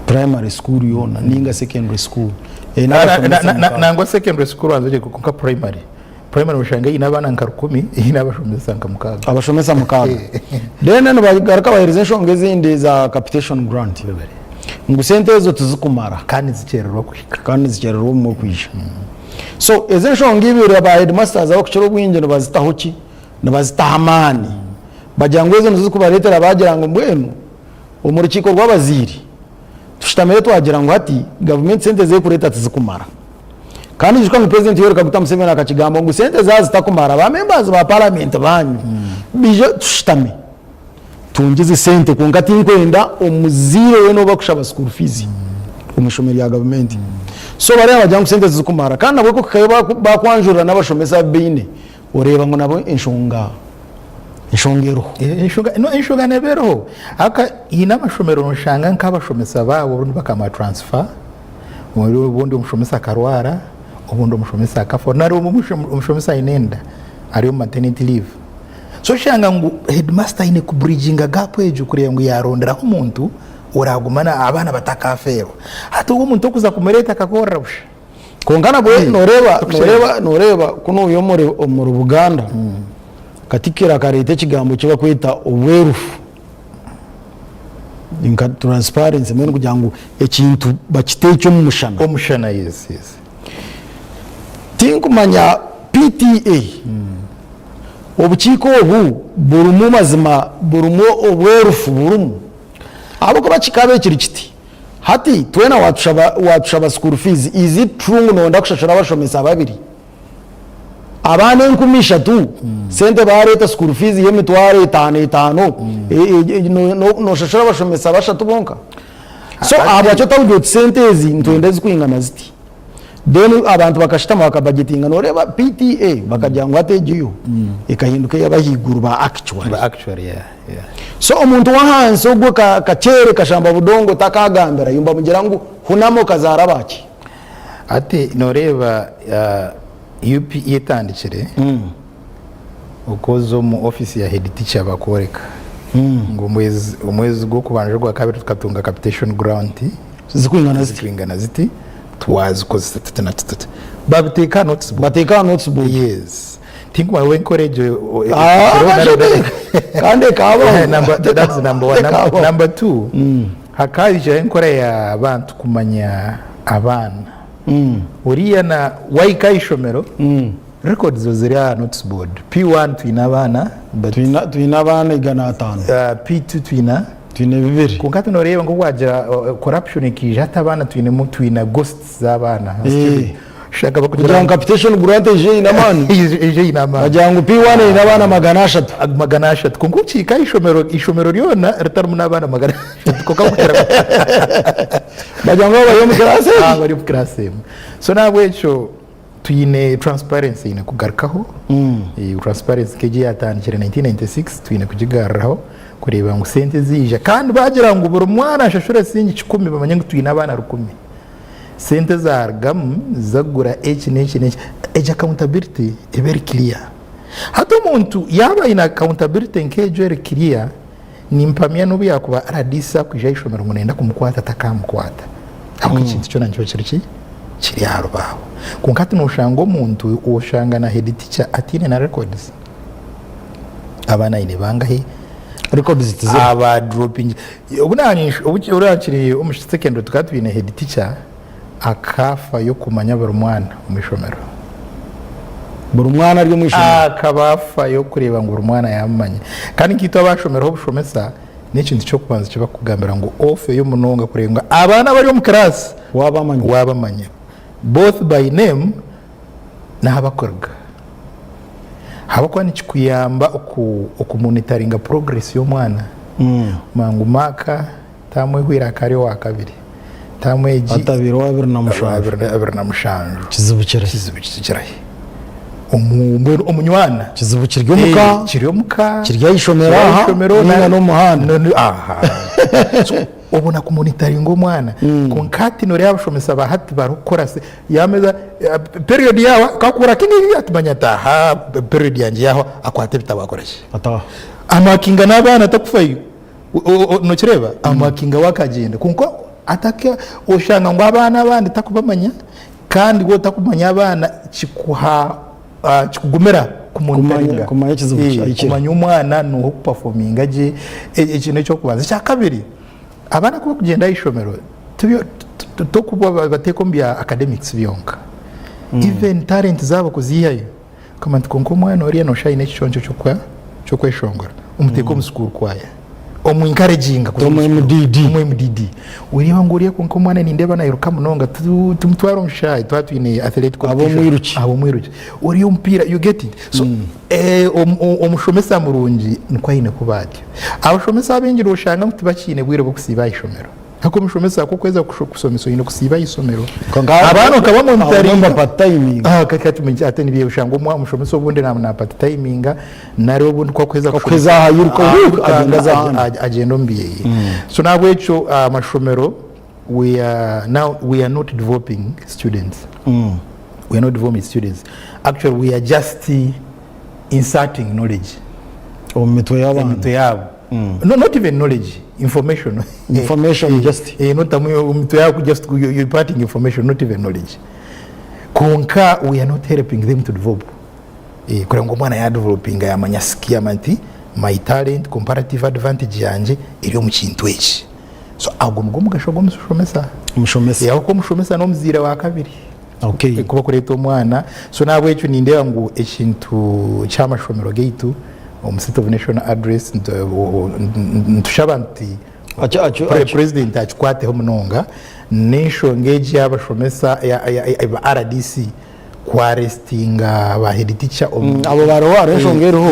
primary school yona ninga secondary school nango secondary school anzaje kuka primary ushanga ina bana nkarukumi ina bashomesa nkamukaga abashomesa mukaga then no bagaraka bahereza shonga zindi za capitation grant ngo sente zo tuzikumara kandi zikererwa mu kwisha so ezen shonga ibiro ba headmasters abo kuciro bwinje no bazitahoki no bazitahamani bajyango ezo nzikubaretera bagira ngo mbwenu umurukiko rw'abaziri tushitamere twagira ngo ati government sente ze kureta tuzikumara kandi jishwa mu president yoreka gutamusemera akakigambo ngo sente zazitakumara ba members ba parliament banyu bijo tushitame tungize sente kungati nkwenda omuzire we no bakushaba school fees umushomeri ya government so bari abajyango sente zikumara kandi nabo ko kayo bakwanjura n'abashomesa bine ureba ngo nabo inshongero nebero aka ina mashomero nshanga nk'abashomesa babo ubundi bakama transfer ubundi umushomesa karwara ubundi umushomesa akafo nari umushomesa inenda ari mu maternity leave so shanga ngo headmaster ine ku bridging gap ejo kuriya ngo yarondera ko umuntu uragumana abana batakafero hata uwo muntu kuza kumereta akakora busha kongana bwe noreba kuno uyo mu Buganda katikira karete kigambo kiba kwita obwerufu inka transparency mene kugira ngo ekintu bakitecho mu mushana yes tinkumanya PTA obukiko obu burumu mazima burumu obwerufu burumu abo ko bakikabe kiri kiti hati twena watushaba school fees is it true no ndakushashara bashomesa babiri abane nkumisha tu sente bareta school fees yemitware 5 no shashara bashomesa bashatu bonka so aba cyo tawudo sente ezi ntwende zikwingana ziti then abantu bakashitama bakabudgetinga noreba PTA bakajyango ategiyo ikahinduka yabahiguru ba actually yeah so umuntu wahanze ubwo kacere kashamba budongo takagambera yumba mugira ngo hunamo kazara baki ati noreba UP yetandikire ukozo mu office ya head teacher bakoreka ngo umwezi go kubanje rwa kabiri tukatunga capitation grant zikwingana ziti twazi ko zitatu babiteka notes yes think my encourage kandi kabo that's number 1 number 2 hakaje enkora ya abantu kumanya abana uriya na waika ishomero records ziri ha notice board P1 twina abana twina abana 500 P2 twina bibiri kunkati noreba ngo wagira corruption ikije hata abana twina ghosts z'abana shaka kugira ngo capitation grant je inamani bagira ngo P1 ina abana 300 kungucika ishomero ryona ritarumu n'abana 300 kokakutera bagira ngo bayo mu classe bari mu classe so nabwo echo twine transparency ine kugarukaho transparency keje yatandikira 1996 twine kugigarraho kureba ngo sente zije kandi bagira ngo buri mwana ashashure singi 10 bamanye ngo twine abana 10 sente za AZAM zagura age accountability very clear hata umuntu yaba ina accountability nkejo very clear nimpamya no byakuba aradisa kujayishomera umunenda kumukwata atakamkwata ako kintu cyo nanjye kiri harubaho kunkati no umuntu ushanga na head teacher atine na records abana ine bangahe records tize aba dropping ubunani urakiri umushitsekendo tukatwine head teacher akafa yo kumanya buri mwana umishomero buri mwana ari umwishomero akabafa yo kureba ngo buri mwana yamanye kandi nkito abashomero bushomesa n'ikintu cyo kubanza cyo bakugambira ngo ofe yo munonga kurenga abana bari mu class wabamanye both by name na habakorga habakwa ni kuyamba okumonitoringa progress yo mwana mangu maka tamwe hwira kare wa kabiri tamweji atabiro wabiri na mushanju kizibukira umunywana kizibukiryo muka kirya ishomero aha no muhanda so obona kumonitoringa umwana konkati no rya bashomesa bahati barukora se yameza period yawa kakura kingi atumanya ta period yanje yaho akwate bitabakoresha amakinga nabana atakufayo no kireba amakinga wakagenda kunko atake oshanga ngo abana abandi takubamanya kandi go takumanya abana kikuha kikugumera kumonitoringa kumanya umwana no performinga je ikintu cyo kubanza cya kabiri abana ko kugenda ishomero to kuba batekombya academics byonka even talent zabo kuziyayo kama nkonko mwana ori no shine chichoncho cyo kweshongora umuteko mu school kwaya omu encouraging MDD uri banguriye konko mwana nindeba na iruka munonga tumutwaro mshayi twatwine athletic competition abo mwiruki uri umpira you get it so omushomesa murungi nkwayine kubati abashomesa abengiro ushanga mutibakine bwire bwo kusiba ishomero hako mushomesa ko kweza kusomesa yino kusiba isomero abantu kabamo mutaringa part timing kakati menye ateni biye ushanga umwa mushomesa obundi na part timing nari obundi ko kweza hayuruko agenda mbiye so nabwo echo amashomero we are not developing students we are not developing students actually we are just inserting knowledge mitwe yabo not even knowledge information just not mitwe yabo just you imparting information not even knowledge konka we are not helping them to develop kure ngo mwana ya developing ya manyasikia manti my talent comparative advantage yanje iri mu kintu echi so agwo mugashogo mushomesa yaho ko mushomesa no mzira wa kabiri okay kuba kureta umwana so nabo echo nindeba ngo ekintu cyamashomero gaitu state of national address ntushabanti president achikwateho munonga neshongeje y'abashomesa ya RDC kwa restinga ba head teacher abo baroware nshongereho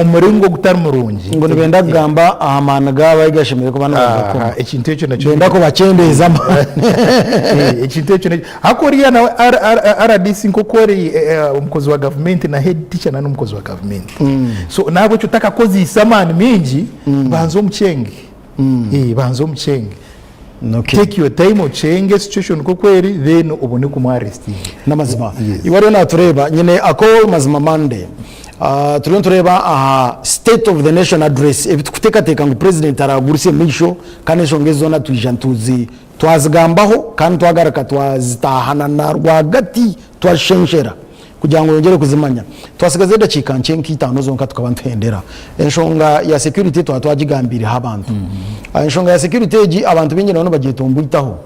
umuringo gutari murungi ngo nibenda gamba ahamana gaba igashimire ko bana bakoma ekintu cyo nacyo benda ko bacendeza ekintu cyo hakoriya na RDC nkokori umukozi wa government na head teacher na umukozi wa government so nabo cyo takakozi isamani mingi banzo mchenge banzo mchenge Okay. Take your time uchenge situation ko kweri then ubone kumwaresting namazima iwari na tureba nyene ako mazima mande turiyo tureba state of the nation address ebitukutekateka ngo president aragurise misho kandi shongezo na tujantuzi twazigambaho kandi twagaraka twazitahana na rwagati twashenshera kugira ngo yongere kuzimanya twasigaze dakika nce nk'itano zonka tukaba ntendera enshonga ya security twagigambire abantu enshonga ya security abantu bingene bano bagiye tumbitaho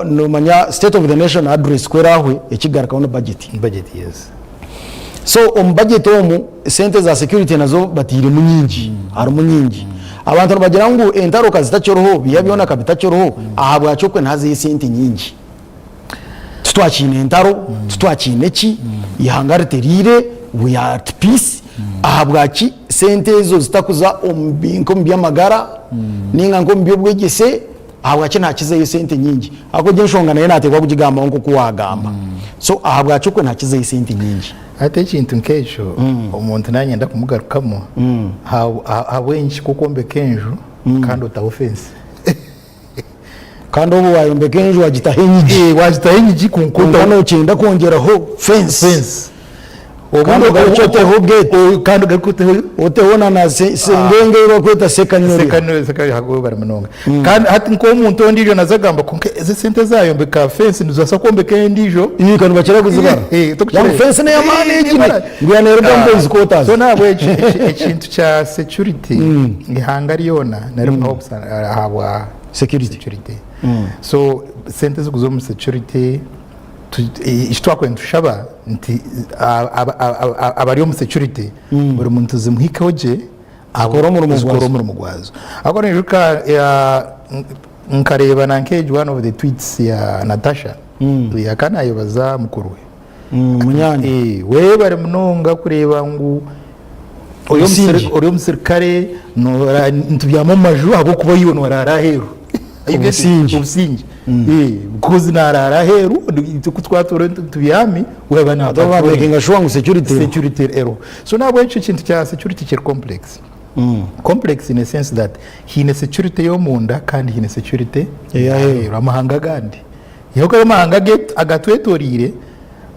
no manya state of the nation address kwerawe ekigaraka no budget yes. So budget omu sente za security nazo batire munyingi ari munyingi abantu bagira ngo entaruka zitacoroho biyabiona kabitacoroho ahabwa cyokwe ntazi sente nyingi tutwakine entaro tutwakine ki ihangare terire we are at peace ahabwa ki sente zo zitakuza ombinko byamagara ninga ngo byobwegese ahabwa ki ntakize sente nyingi ako genshonga naye natekwa kugigamba ngo kuwagamba so ahabwa cyokwe ntakize sente nyingi ate ikintu nk'ekyo omuntu nanye nda kumugarukamo hawenshi kuko mbekenjo kandi utawofense kandi ubu wayombekenjo wagitahenyigi kunkuta no cyenda kongeraho fence kandi ugacoteho gate kandi ugakuteho utebona na sengenge bakwita sekanyo hago baramanonga kandi hati nko umuntu ondijo nazagamba konke eze sente zayo mbeka fence nizasa kombeke ndijo iyi kandi bakira kuzibara ya fence ne yamane igine ngyanero gambo izikota so nabwe ekintu cha security ngihangari yona nari mhope habwa security so sente zo mu security ishtwakwenda ushaba nti abari mu security buri muntu zimuhikaoje akoro mu mugwazo akora niruka nkareba nankeje one of the tweets ya Natasha yakana yobaza mukuruwe munyani we bari munonga kureba ngo oyo musirikare no ntubyamo maju abo kuba yibona waraheru ubusingi kuzi narara heru tukutwatura tubyami webana ababakinga shwangu security ero so nabo ico kintu cya security kiri complex in a sense that hine security yo munda kandi hine security ya heru amahanga gandi yoko amahanga get agatwetorire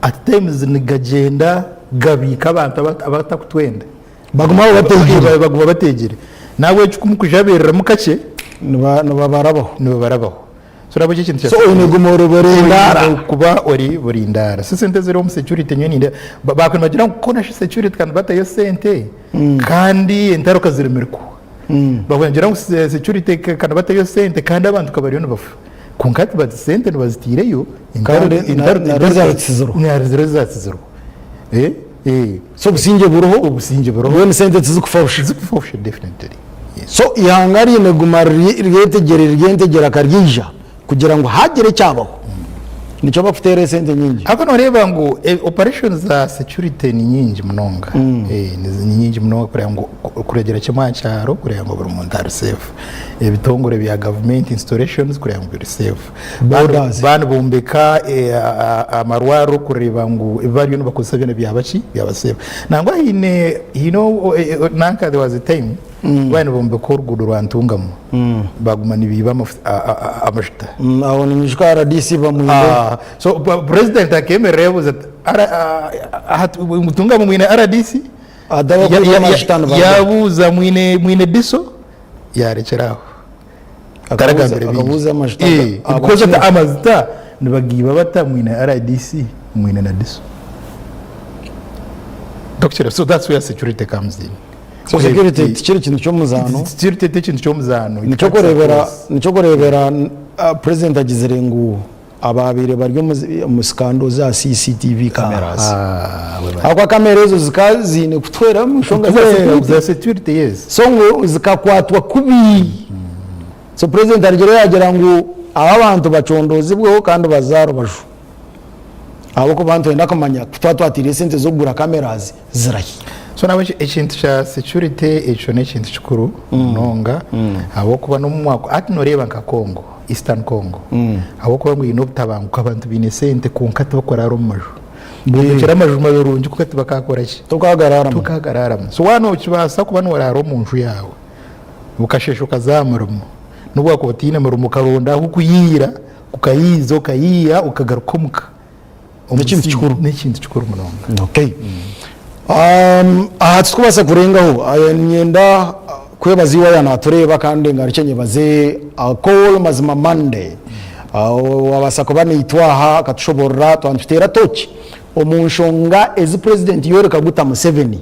at times nigagenda gabika abantu abatakutwenda baguma bategere nawe cukumukujaberera mukace nibabarabaho so nabo ikintu cya so inegumoro borindara kuba ori borindara so sente zero mu security nyine bakwenda bagira ngo kona security kandi batayo sente kandi entaruka ziremerwa bakwenda ngo security kandi batayo sente kandi abantu kabariyo nabafu kunkati bat sente nibazitireyo kandi inarezero zatsizero so businge buroho when sente zikufawusha definitely so ihangari neguma ryetegera karyija kugira ngo hagere cyabaho nico bafutere sente nyingi ako noreba ngo operations za security ni nyingi munonga ni nyingi munonga kure ngo kuregera cyamacaro kure ngo buri muntu ari safe bitongore bya government installations kure ngo biri safe bana bombeka amarwaro kureba ngo bari no bakosa bya bachi bya safe nangwa hine nanka there was a time bana bombeka uruguru rwantungamo bagumana ibiba amashita aho ni mishkara DC bamwinde so president akemere that mutunga mwine RDC adawa kwa mashitano yabuza mwine diso yarekeraho akabuza mashitano because the amazita nibagiba bata mwine RDC mwine na diso doctor so that's where security comes in so security kiri kintu cyo muzano nico kurebera president agizerengu ababire baryo mu skando za CCTV cameras akwa kamera zo zikazine kutwera mu shonga za security yes so ngo zikakwatwa kubi so president agera ngo aba bantu bacondozi bwo kandi bazaro baju abo ko bantu enda kamanya kutwatwatire sente zo gura cameras zirahi so nawe ikintu cya security eco ne ikintu cikuru nonga abo kuba no mwako ati noreba nka Congo Eastern Congo abo kuba ngo ino butabanguka abantu bine sente kunkata bakora ro maju bugera amaju maberungi kukati bakakora iki tukagarara so wano kibasa kuba no wararo mu nju yawe ukashesho kazamuramo nubwo ko batine mu mukaronda ukuyira ukayizo kayiya ukagarukomuka ikintu cikuru munonga okay tukubasa kurengaho nyenda kwebazi waya natureba kandi ngaricenye baze call mazima Monday wabasa kuba nitwaha katushobora twantutera toki omunshonga ezi president Yoweri Kaguta Museveni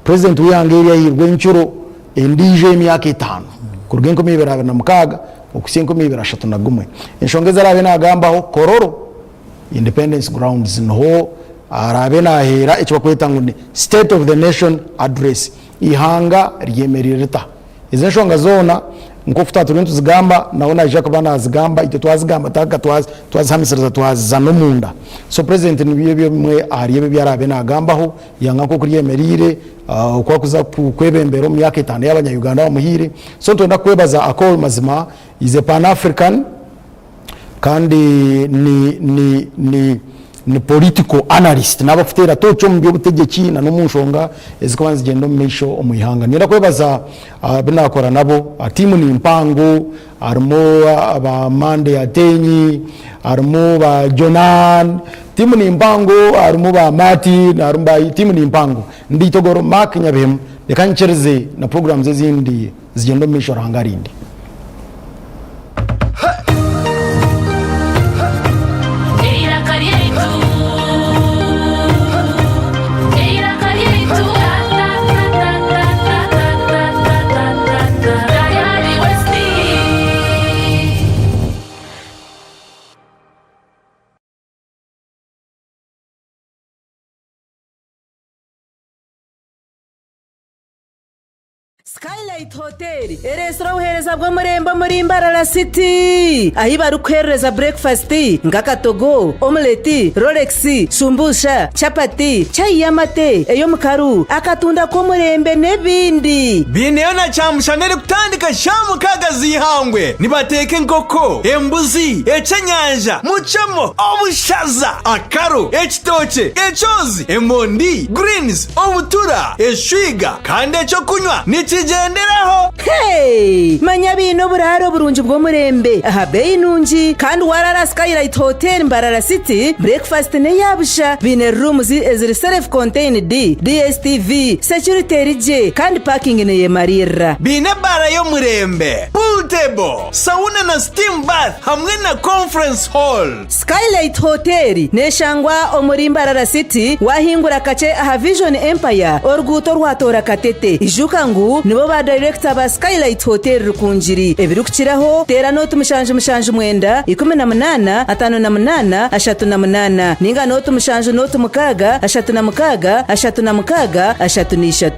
president wiyangeria yirwe nchuro endije emyaka 5 kuruga 2026 okusiya 2031 enshonga zarabe nagambaho kororo independence grounds nho arabe nahera icyo bakwita ngo ni state of the nation address ihanga ryemerereta izo nshonga zona nko futatu bintu zigamba naona Jacques bana zigamba ite twazigamba taka twazamisiriza twazano munda so president nibiye bimwe ariye byarabe nagambaho yanga ko kuryemerire kwa kuza kwebembero mu myaka 5 y'abanyayuganda bamuhire so ntenda kwebaza akol mazima is a pan african kandi ni political analyst nabafutera tocho mu byobutegeki na n'umunshonga ezikabanza gendo misho omuyihanga nira kwebaza binakora nabo timu ni impango arimo aba Mande Atenyi arimo ba Jonan timu ni impango arimo ba Mati na arimo timu ni impango nditogoro Mark Nyabem lekanchereze na programs ezindi zigendo misho rangarindi Skylight Hotel eresora uhereza bwo murembo muri Mbarara City ahi barukwereza breakfast ngakatogo omelette Rolex sumbusha chapati chai yamate eyo mukaru akatunda ko murembe nebindi bineona chamushanere kutandika shamu kagazi hangwe nibateke nkoko embuzi echenyanja muchamo obushaza akaro ekitoche echozi emondi greens obutura eshwiga kandi echo kunywa nikigenderaho hey manya bino buraro burunji bwo murembe aha beyi nunji kandi warara Skylight Hotel Mbarara City breakfast ne yabusha bine rooms eziri self contained DStv security rije kandi parking ne yemarira bine bara yo murembe pool table sauna na steam bath hamwe na conference hall Skylight Hotel neshangwa omuri Mbarara City wahingura kace aha Vision Empire orguto rwatora katete ijuka ngu nibo ba director ba Skylight Hotel rukunjiri ebirukiraho tera note mushanje mwenda 18 58 38 ninga note mushanje note mukaga 36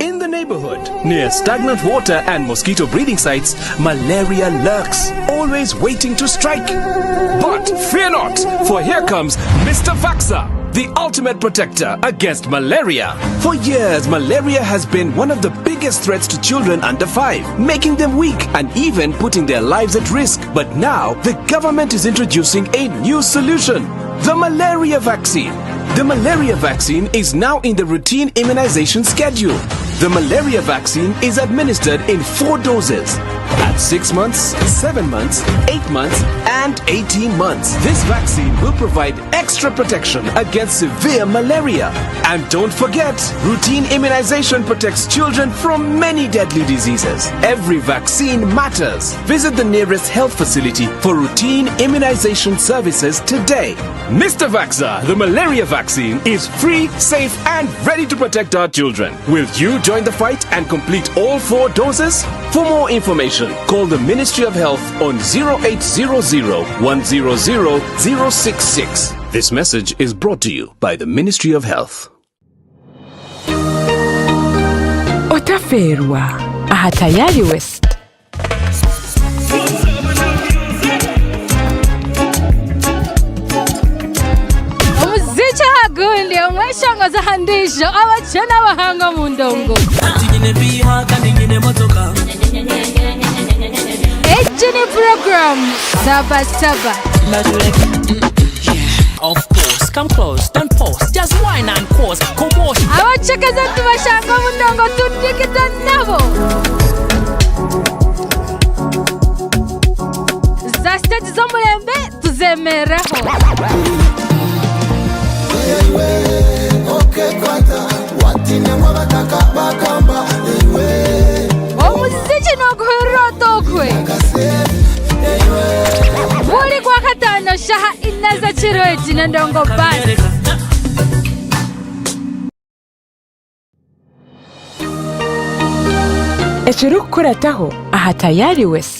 In the neighborhood, near stagnant water and mosquito breeding sites, malaria lurks, always waiting to strike. But fear not, for here comes Mr. Vaxa, the ultimate protector against malaria. For years, malaria has been one of the biggest threats to children under 5, making them weak and even putting their lives at risk. But now, the government is introducing a new solution, the malaria vaccine. The malaria vaccine is now in the routine immunization schedule. The malaria vaccine is administered in 4 doses at 6 months, 7 months, 8 months, and 18 months. This vaccine will provide extra protection against severe malaria. And don't forget, routine immunization protects children from many deadly diseases. Every vaccine matters. Visit the nearest health facility for routine immunization services today. Mr. Vaxa, the malaria vaccine is free, safe, and ready to protect our children. Will you join the fight and complete all 4 doses? For more information, call the Ministry of Health on 0800 100 066. This message is brought to you by the Ministry of Health. Otaferwa aha Tayari West. Omuziki hagundi omweshongo zahandisho abachana bahanga mu ndongo. Ejini program Saba Saba. Of course, come close, don't pause, just whine and cause commotion. Abachakaza tubashanga mu ndongo tudikita nabo. Za stage zo murembe tuzemereho. Omuziki no guhurira tokwe. Buri kwa katano shaha inaza chiroji na ndongo basi. Ekirikukurataho aha tayari wese.